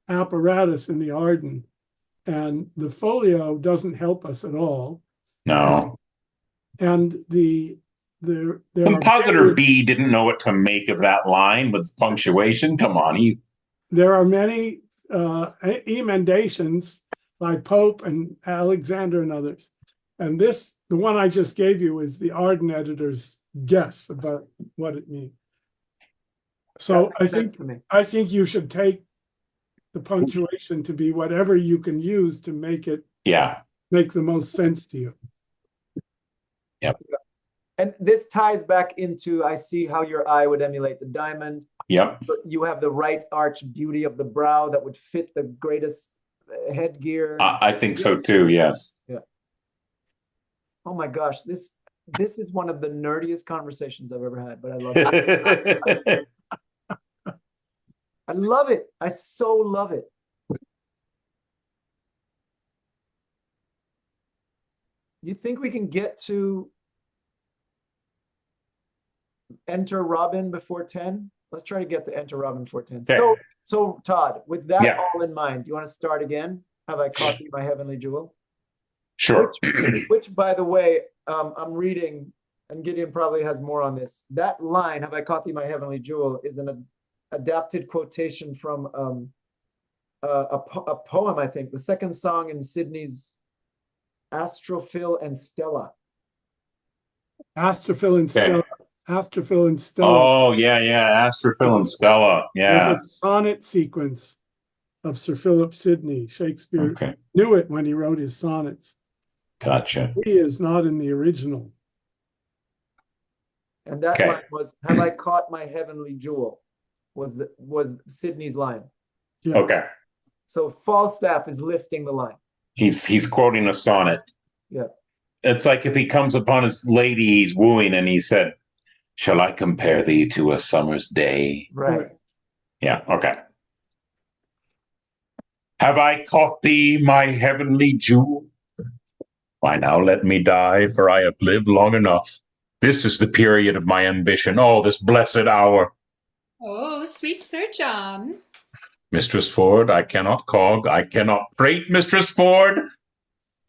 apparatus in the Arden, and the folio doesn't help us at all.
No.
And
Compositor B didn't know what to make of that line with punctuation. Come on.
There are many emendations by Pope and Alexander and others. And the one I just gave you is the Arden editor's guess about what it means. So I think you should take the punctuation to be whatever you can use to make it make the most sense to you.
Yep.
And this ties back into, I see how your eye would emulate the diamond.
Yep.
You have the right arch beauty of the brow that would fit the greatest headgear.
I think so too, yes.
Yeah. Oh my gosh, this is one of the nerdiest conversations I've ever had, but I love it. I love it. I so love it. You think we can get to Enter Robin before 10? Let's try to get to Enter Robin before 10. Okay. So Todd, with that all in mind, do you want to start again? Have I caught thee, my heavenly jewel?
Sure.
Which by the way, I'm reading, and Gideon probably has more on this. That line, have I caught thee, my heavenly jewel, is an adapted quotation from a poem, I think. The second song in Sydney's Astrophil and Stella.
Astrophil and Stella. Astrophil and Stella.
Oh, yeah. Astrophil and Stella. Yeah.
There's a sonnet sequence of Sir Philip Sidney. Shakespeare knew it when he wrote his sonnets.
Gotcha.
He is not in the original.
And that line was, have I caught my heavenly jewel? Was Sidney's line.
Yeah.
Okay.
So Falstaff is lifting the line.
He's quoting a sonnet.
Yeah.
It's like if he comes upon his lady he's wooing and he said, "Shall I compare thee to a summer's day?"
Right.
Yeah, okay. Have I caught thee, my heavenly jewel? Why now let me die, for I have lived long enough. This is the period of my ambition. Oh, this blessed hour.
Oh, sweet Sir John.
Mistress Ford, I cannot cog, I cannot prate, Mistress Ford.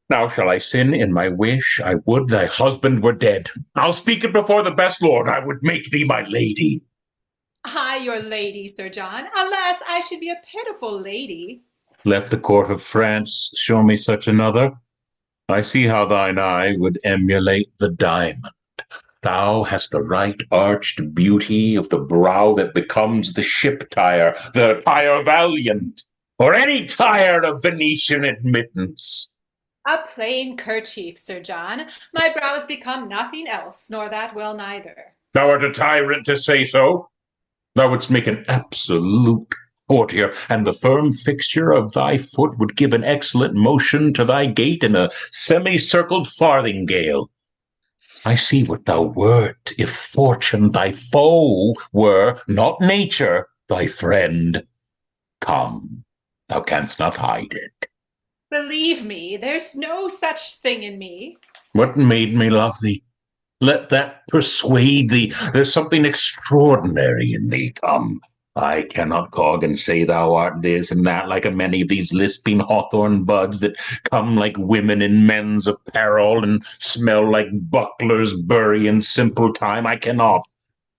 Now shall I sin in my wish? I would thy husband were dead. I'll speak it before the best lord. I would make thee my lady.
I, your lady, Sir John. Alas, I should be a pitiful lady.
Let the court of France show me such another. I see how thine eye would emulate the diamond. Thou hast the right arched beauty of the brow that becomes the ship tire, the tire valiant, or any tire of Venetian admittance.
A plain kerchief, Sir John. My brows become nothing else, nor that well neither.
Thou art a tyrant to say so. Thou wouldst make an absolute courtier, and the firm fixture of thy foot would give an excellent motion to thy gait in a semicircled farthingale. I see what thou wert if fortune thy foe were, not nature thy friend. Come, thou canst not hide it.
Believe me, there's no such thing in me.
What made me love thee? Let that persuade thee. There's something extraordinary in thee. Come, I cannot cog and say thou art this and that, like a many of these lisping hawthorn buds that come like women in men's apparel and smell like bucklers bury in simple time. I cannot.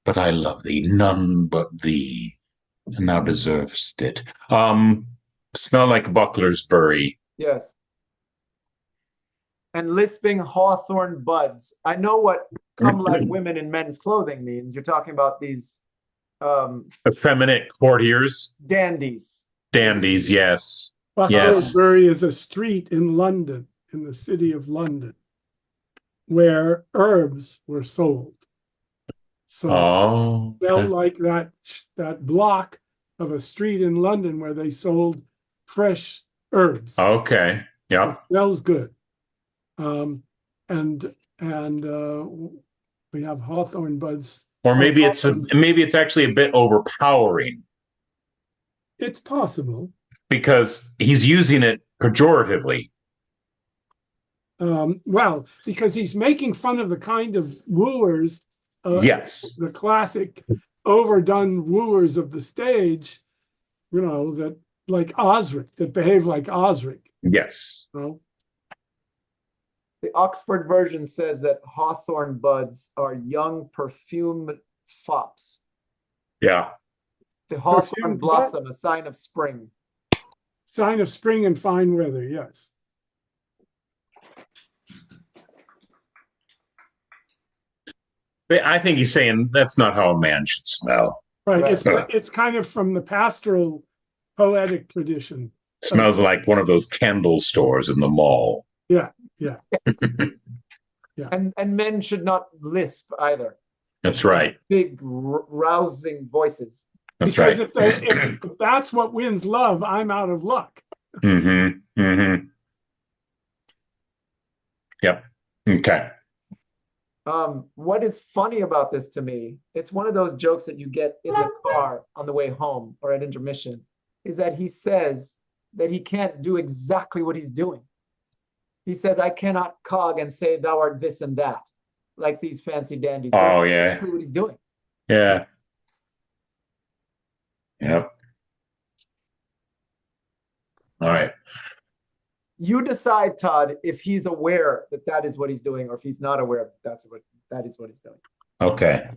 But I love thee, none but thee, and thou deservest it. Smell like bucklers bury.
Yes. And lisping hawthorn buds. I know what come like women in men's clothing means. You're talking about these
Effeminate courtiers.
dandies.
Dandies, yes. Yes.
Bucklersbury is a street in London, in the city of London, where herbs were sold. So
Oh.
felt like that block of a street in London where they sold fresh herbs.
Okay. Yep.
It smells good. And we have hawthorn buds.
Or maybe it's actually a bit overpowering
It's possible.
because he's using it pejoratively.
Well, because he's making fun of the kind of wooers,
Yes.
the classic overdone wooers of the stage, that like Osric, that behave like Osric.
Yes.
The Oxford version says that hawthorn buds are young perfumed fops.
Yeah.
The hawthorn
Perfumed
blossom, a sign of spring.
Sign of spring and fine weather, yes.
But I think he's saying that's not how a man should smell.
Right.
Right.
It's kind of from the pastoral poetic tradition.
Smells like one of those candle stores in the mall.
Yeah.
And men should not lisp either.
That's right.
Big rousing voices.
That's
Because
right.
if that's what wins love, I'm out of luck.
Mm-hmm. Mm-hmm. Yep. Okay.
What is funny about this to me, it's one of those jokes that you get in the car on the way home or at intermission, is that he says that he can't do exactly what he's doing. He says, I cannot cog and say thou art this and that, like these fancy dandies. That's
Oh, yeah.
exactly what he's doing.
Yeah. Yep. All right.
You decide, Todd, if he's aware that that is what he's doing, or if he's not aware that that is what he's doing.
Okay.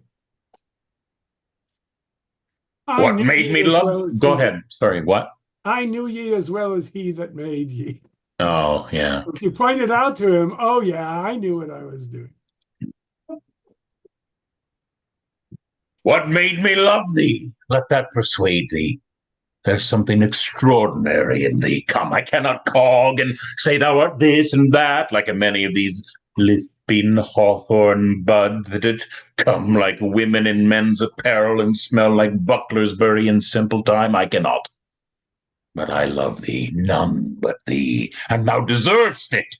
I
What
knew
made
ye
me
as
love?
well as
Go
he.
ahead. Sorry. What?
I knew ye as well as he that made ye.
Oh, yeah.
If you pointed out to him, oh yeah, I knew what I was doing.
What made me love thee? Let that persuade thee. There's something extraordinary in thee. Come, I cannot cog and say thou art this and that, like a many of these lisping hawthorn buds that come like women in men's apparel and smell like bucklers bury in simple time. I cannot. But I love thee, none but thee, and thou deservest it.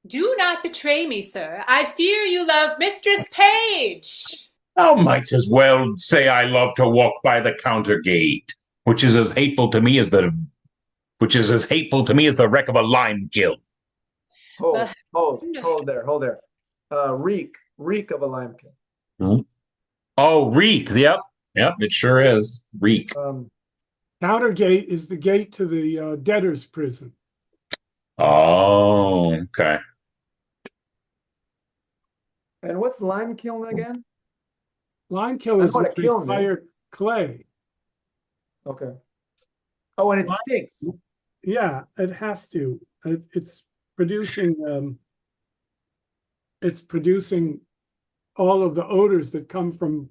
Do not betray me, sir. I fear you love Mistress Page.
Thou might as well say I love to walk by the counter gate, which is as hateful to me as the wreck of a lime kiln.
Hold there. Reek of a lime kiln.
Oh, reek. Yep, it sure is. Reek.
Counter gate is the gate to the debtor's prison.
Oh, okay.
And what's lime kiln again?
Lime kiln
I
is
know what
when
a
they
kiln is.
fire clay.
Okay. Oh, and it
Lime-
stinks.
Yeah, it has to. It's producing all of the odors that come from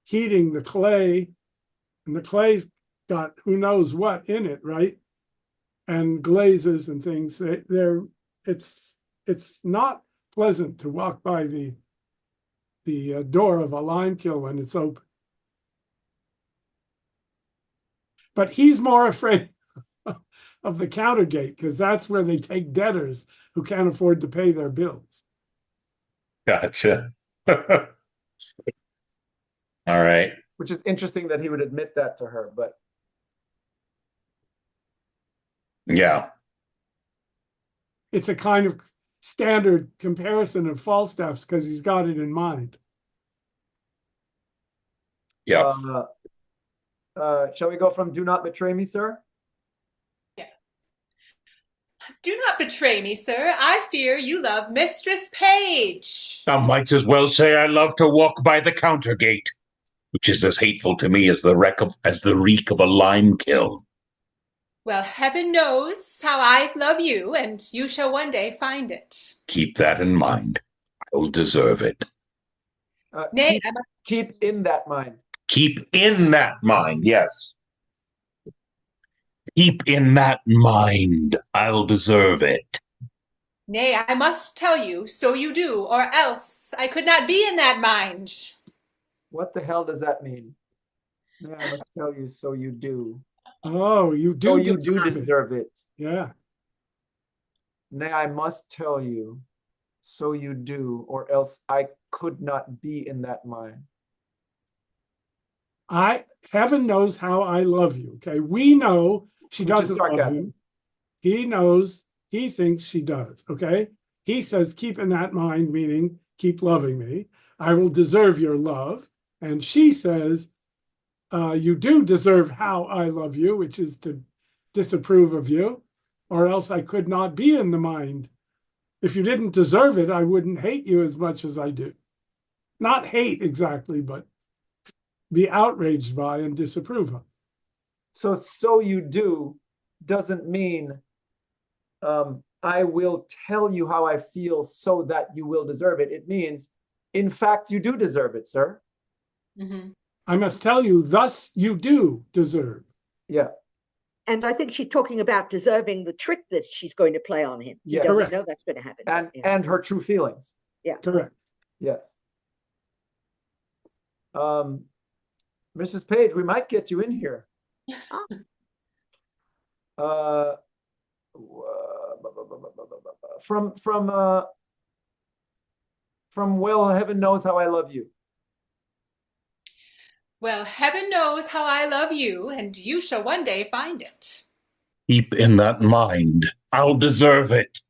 heating the clay, and the clay's got who knows what in it, right? And glazes and things. It's not pleasant to walk by the door of a lime kiln when it's open. But he's more afraid of the counter gate because that's where they take debtors who can't afford to pay their bills.
Gotcha. All right.
Which is interesting that he would admit that to her, but
Yeah.
It's a kind of standard comparison of Falstaff's because he's got it in mind.
Yeah.
Shall we go from "Do not betray me, sir"?
Do not betray me, sir. I fear you love Mistress Page.
I might as well say I love to walk by the counter gate, which is as hateful to me as the reek of a lime kiln.
Well, heaven knows how I love you, and you shall one day find it.
Keep that in mind. I'll deserve it.
Nay,
Keep in that mind.
Keep in that mind, yes. Keep in that mind. I'll deserve it.
Nay, I must tell you, so you do, or else I could not be in that mind.
What the hell does that mean? Yeah, I must tell you, so you do.
Oh, you do
So you do
deserve it.
deserve it.
Yeah.
Nay, I must tell you, so you do, or else I could not be in that mind.
Heaven knows how I love you. Okay. We know she
Which is
doesn't love
sarcasm.
him. He knows, he thinks she does. Okay. He says, keep in that mind, meaning keep loving me. I will deserve your love. And she says, you do deserve how I love you, which is to disapprove of you, or else I could not be in the mind. If you didn't deserve it, I wouldn't hate you as much as I do. Not hate exactly, but be outraged by and disapprove of.
So you do doesn't mean I will tell you how I feel so that you will deserve it. It means, in fact, you do deserve it, sir.
Mm-hmm.
I must tell you, thus you do deserve.
Yeah.
And I think she's talking about deserving the trick that she's going to play on him. He
Yes.
doesn't
Correct.
know that's going to happen.
And
Yeah.
and her true feelings.
Correct.
Yes. Mrs. Page, we might get you in here. Uh, from well, heaven knows how I love you.
Well, heaven knows how I love you, and you shall one day find it.
Keep in that mind. I'll deserve it.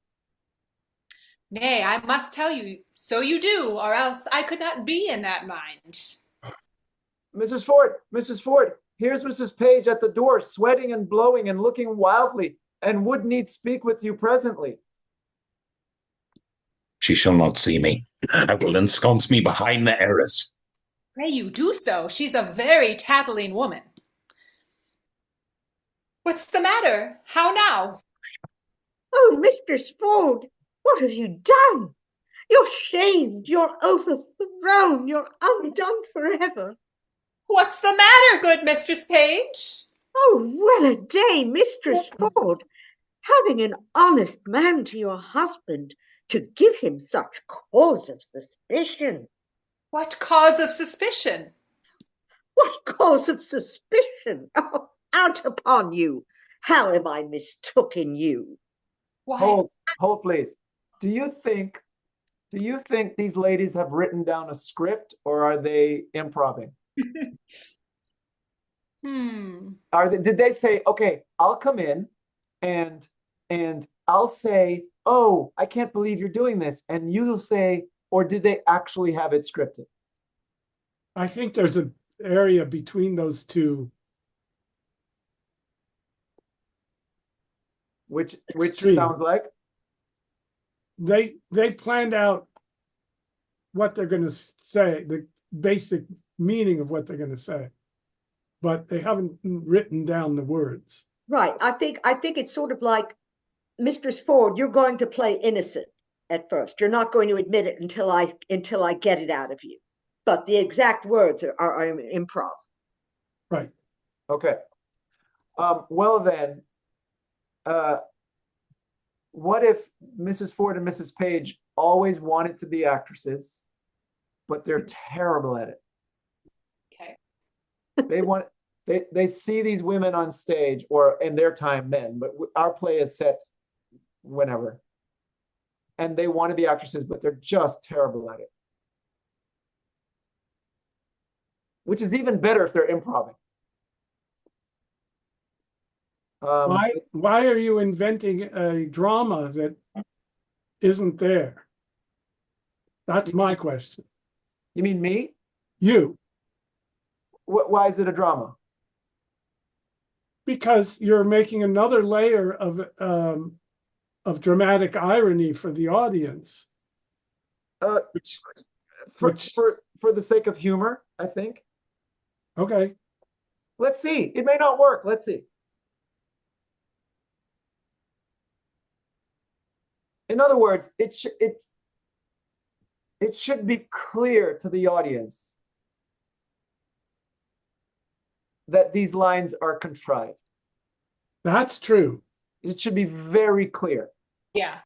Nay, I must tell you, so you do, or else I could not be in that mind.
Mrs. Ford, here's Mrs. Page at the door, sweating and blowing and looking wildly, and would need speak with you presently.
She shall not see me. I will ensconce me behind the arras.
Pray you do so. She's a very tattling woman. What's the matter? How now?
Oh, Mistress Ford, what have you done? You're shamed, you're overthrown, you're undone forever.
What's the matter, good Mistress Page?
Oh, well a day, Mistress Ford, having an honest man to your husband, to give him such cause of suspicion.
What cause of suspicion?
What cause of suspicion? Oh, out upon you. How am I mistooken you?
Why,
Hold, please. Do you think these ladies have written down a script, or are they improvising? Did they say, okay, I'll come in and I'll say, oh, I can't believe you're doing this, and you'll say, or did they actually have it scripted?
I think there's an area between those two.
Which
Extreme.
sounds like
They've planned out what they're going to say, the basic meaning of what they're going to say, but they haven't written down the words.
Right. I think it's sort of like, Mistress Ford, you're going to play innocent at first. You're not going to admit it until I get it out of you. But the exact words are improv.
Right.
Okay. Well then, what if Mrs. Ford and Mrs. Page always wanted to be actresses, but they're terrible at it?
Okay.
They see these women on stage, or in their time men, but our play is set whenever, and they want to be actresses, but they're just terrible at it. Which is even better if they're improvising.
Why are you inventing a drama that isn't there? That's my question.
You mean me?
You,
Why is it a drama?
because you're making another layer of dramatic irony for the audience. Which,
For the sake of humor, I think.
okay,
Let's see. It may not work. Let's see. In other words, it should be clear to the audience that these lines are contrived.
that's true.
It should be very clear.
Yeah.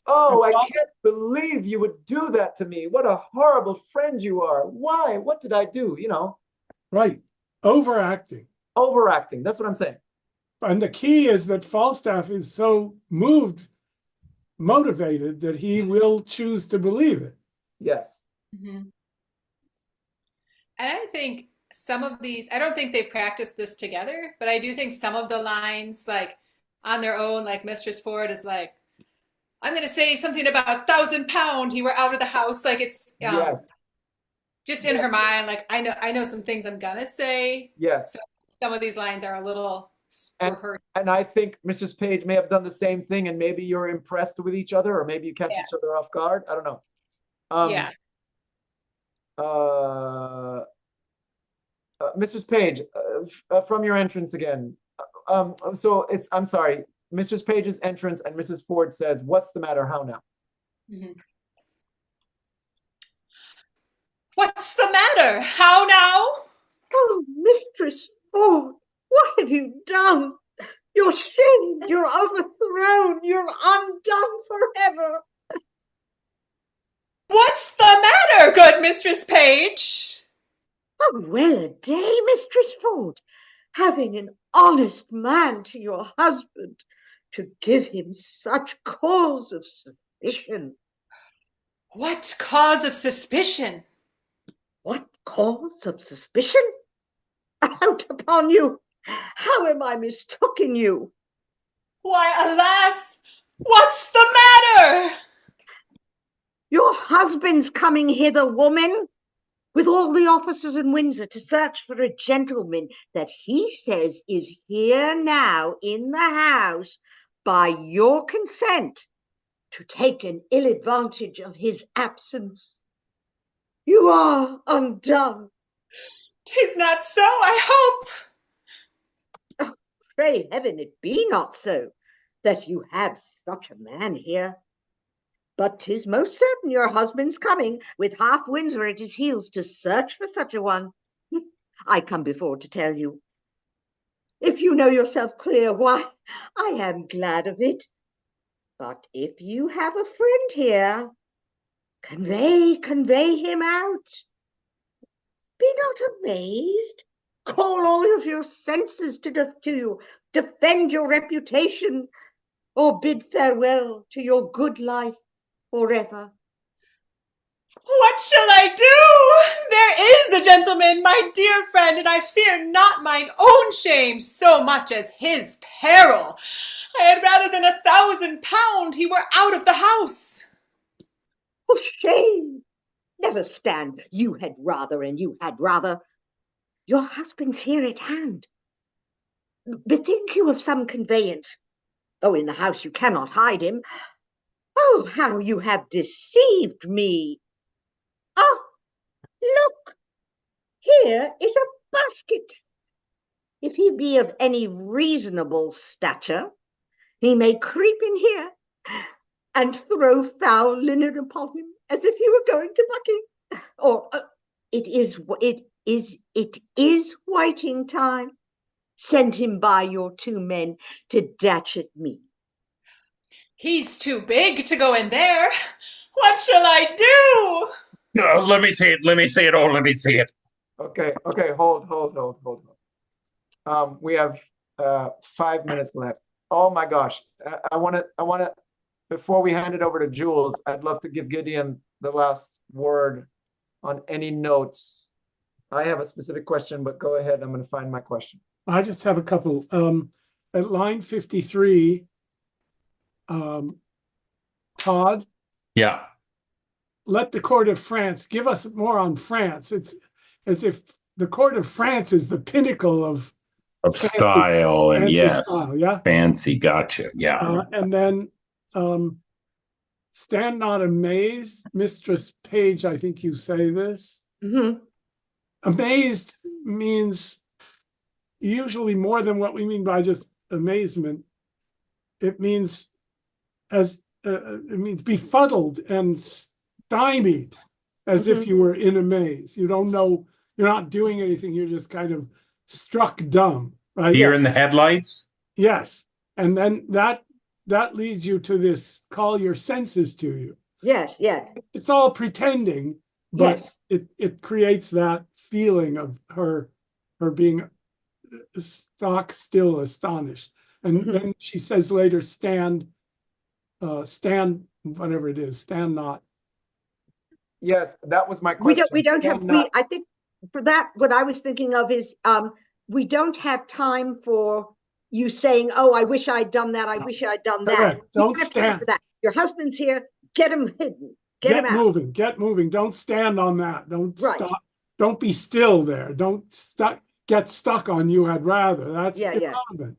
Oh,
It's
I
not-
can't believe you would do that to me. What a horrible friend you are. Why? What did I do? You know,
Right. Overacting.
overacting. That's what I'm saying.
And the key is that Falstaff is so motivated that he will choose to believe it.
Yes.
Mm-hmm. And I think some of these, I don't think they practiced this together, but I do think some of the lines, like on their own, like Mistress Ford is like, I'm going to say something about £1,000. You were out of the house. Like it's
Yes.
just in her mind. Like I know some things I'm going to say.
Yes.
So some of these lines are a little rehearsed.
And I think Mrs. Page may have done the same thing, and maybe you're impressed with each other, or maybe you catch each other off guard. I don't know.
Yeah.
Mrs. Page, from your entrance again. So I'm sorry, Mrs. Page's entrance, and Mrs. Ford says, "What's the matter? How now?"
Mm-hmm. What's the matter? How now?
Oh, Mistress Ford, what have you done? You're shamed, you're overthrown, you're undone forever.
What's the matter, good Mistress Page?
Oh, well a day, Mistress Ford, having an honest man to your husband, to give him such cause of suspicion.
What cause of suspicion?
What cause of suspicion? Out upon you! How am I mistaken you?
Why, alas, what's the matter?
Your husband's coming hither, woman, with all the officers in Windsor to search for a gentleman that he says is here now in the house by your consent to take an ill advantage of his absence. You are undone.
'Tis not so, I hope.
Oh, pray heaven it be not so, that you have such a man here. But 'tis most certain your husband's coming with half Windsor at his heels to search for such a one. I come before to tell you. If you know yourself clear, why, I am glad of it. But if you have a friend here, convey him out. Be not amazed. Call all of your senses to you, defend your reputation, or bid farewell to your good life forever.
What shall I do? There is a gentleman, my dear friend, and I fear not mine own shame so much as his peril. I had rather than £1,000 he were out of the house.
For shame! Never stand you had rather and you had rather. Your husband's here at hand. Bethink you of some conveyance. Oh, in the house you cannot hide him. Oh, how you have deceived me! Look, here is a basket. If he be of any reasonable stature, he may creep in here and throw foul linen upon him as if he were going to bucking. Or it is whiting time. Send him by your 2 men to Datchet me.
He's too big to go in there. What shall I do?
No, let me see it. Let me see it. Oh, let me see it.
Okay, hold. We have 5 minutes left. Oh my gosh. I wanna, before we hand it over to Jules, I'd love to give Gideon the last word on any notes. I have a specific question, but go ahead. I'm gonna find my question.
I just have a couple. At line 53, Todd,
Yeah.
let the court of France give us more on France. It's as if the court of France is the pinnacle of
Style and
fancy
yes,
style, yeah.
fancy. Gotcha. Yeah.
And then stand not amazed, Mistress Page, I think you say this.
Mm-hmm.
Amazed means usually more than what we mean by just amazement. It means it means befuddled and stymied, as if you were in a maze. You don't know, you're not doing anything, you're just kind of struck dumb, right?
Deer in the headlights.
Yes. And then that leads you to this call your senses to you.
Yes, yeah.
It's all pretending, but
Yes.
it creates that feeling of her being stock still astonished. And then she says later, stand whatever it is, stand not.
Yes, that was my question.
We don't have, I think for that, what I was thinking of is we don't have time for you saying, oh, I wish I'd done that. I wish I'd done that.
Correct. Don't
have time
stand.
for that. Your husband's here. Get him hidden. Get him out.
Moving. Get moving. Don't stand on that. Don't stop. Don't be still there. Don't get stuck on you had rather. That's irrelevant.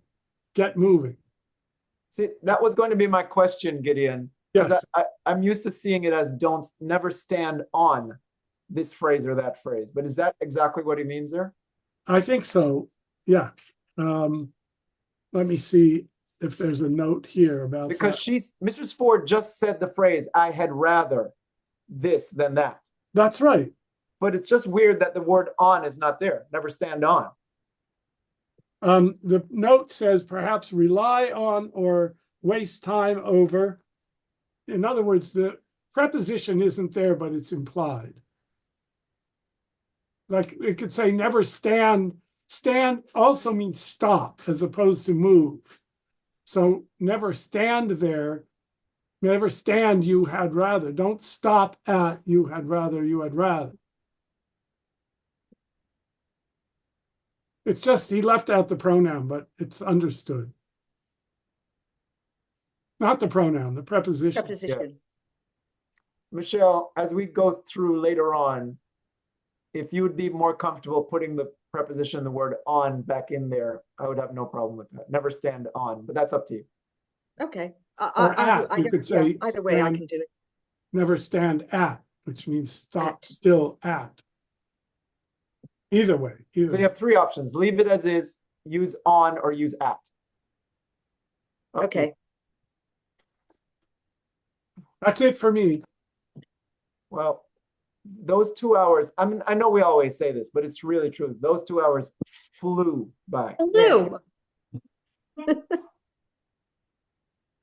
Get moving.
See, that was going to be my question, Gideon.
Yes.
I'm used to seeing it as never stand on this phrase or that phrase. But is that exactly what he means there?
I think so. Yeah. Let me see if there's a note here about
because
that.
Mrs. Ford just said the phrase, I had rather this than that.
That's right.
But it's just weird that the word on is not there. Never stand on.
The note says perhaps rely on or waste time over. In other words, the preposition isn't there, but it's implied. Like it could say never stand. Stand also means stop as opposed to move. So never stand there. Never stand you had rather. Don't stop at you had rather, you had rather. It's just he left out the pronoun, but it's understood. Not the pronoun, the preposition.
Preposition.
Yeah. Michele, as we go through later on, if you would be more comfortable putting the preposition, the word on back in there, I would have no problem with that. Never stand on, but that's up to you.
Okay.
You could say
either way, I can do it.
Never stand at, which means stop still at. Either way.
So you have 3 options. Leave it as is, use on, or use at.
Okay.
That's it for me.
Well, those 2 hours, I know we always say this, but it's really true. Those 2 hours flew by.
Flew.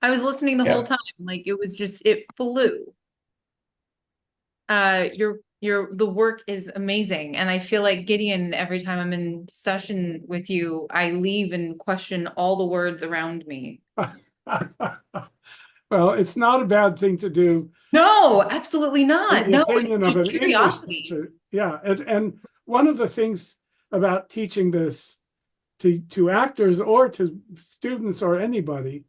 I was listening the whole time. Like it flew. The work is amazing. And I feel like Gideon, every time I'm in session with you, I leave and question all the words around me.
Well, it's not a bad thing to do.
No, absolutely not.
In the
No,
opinion
it's
of
just
an
curiosity.
English teacher. Yeah, and one of the things about teaching this to actors or to students or anybody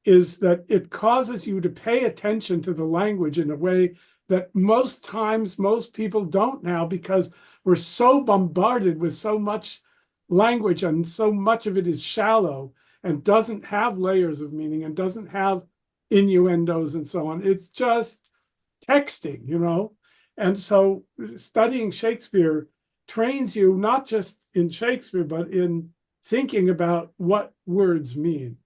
is that it causes you to pay attention to the language in a way that most times most people don't now, because we're so bombarded with so much language and so much of it is shallow and doesn't have layers of meaning and doesn't have innuendos and so on. It's just texting, And so studying Shakespeare trains you not just in Shakespeare, but in thinking about what words mean.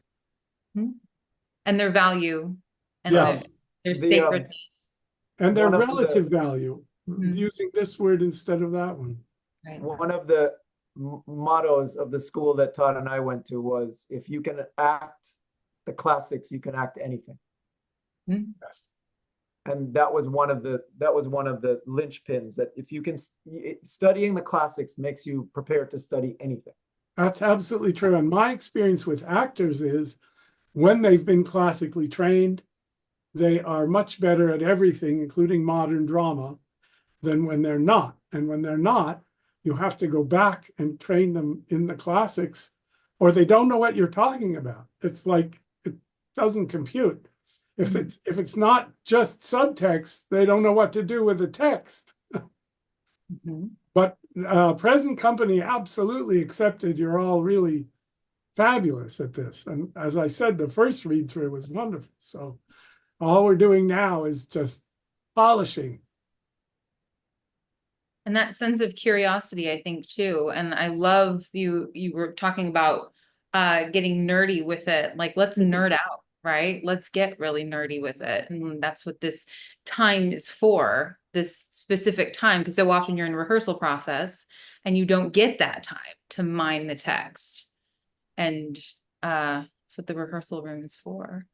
And their value and
Yes.
their
The,
sacredness.
And their
One of the-
relative value,
Mhm.
using this word instead of that one.
Right.
One of the mottos of the school that Todd and I went to was, if you can act the classics, you can act anything.
Yes.
And that was one of the linchpins, that if you can, studying the classics makes you prepared to study anything.
That's absolutely true. And my experience with actors is when they've been classically trained, they are much better at everything, including modern drama, than when they're not. And when they're not, you have to go back and train them in the classics, or they don't know what you're talking about. It's like, it doesn't compute. If it's not just subtext, they don't know what to do with the text. But present company absolutely accepted you're all really fabulous at this. And as I said, the first read through was wonderful. So all we're doing now is just polishing.
And that sense of curiosity, I think, too. And I love you were talking about getting nerdy with it. Like, let's nerd out, right? Let's get really nerdy with it. And that's what this time is for, this specific time. Because so often you're in rehearsal process and you don't get that time to mine the text. And that's what the rehearsal room is for.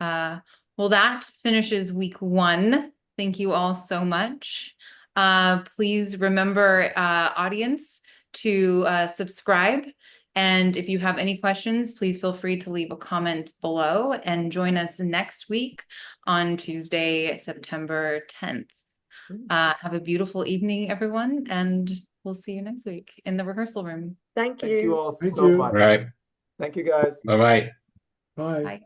Well, that finishes week 1. Thank you all so much. Please remember, audience, to subscribe. And if you have any questions, please feel free to leave a comment below and join us next week on Tuesday, September 10th. Have a beautiful evening, everyone, and we'll see you next week in the rehearsal room.
Thank
Thank you
you.
all
Thank
so
you.
much.
All right.
Thank you, guys.
Bye-bye.
Bye.
Bye.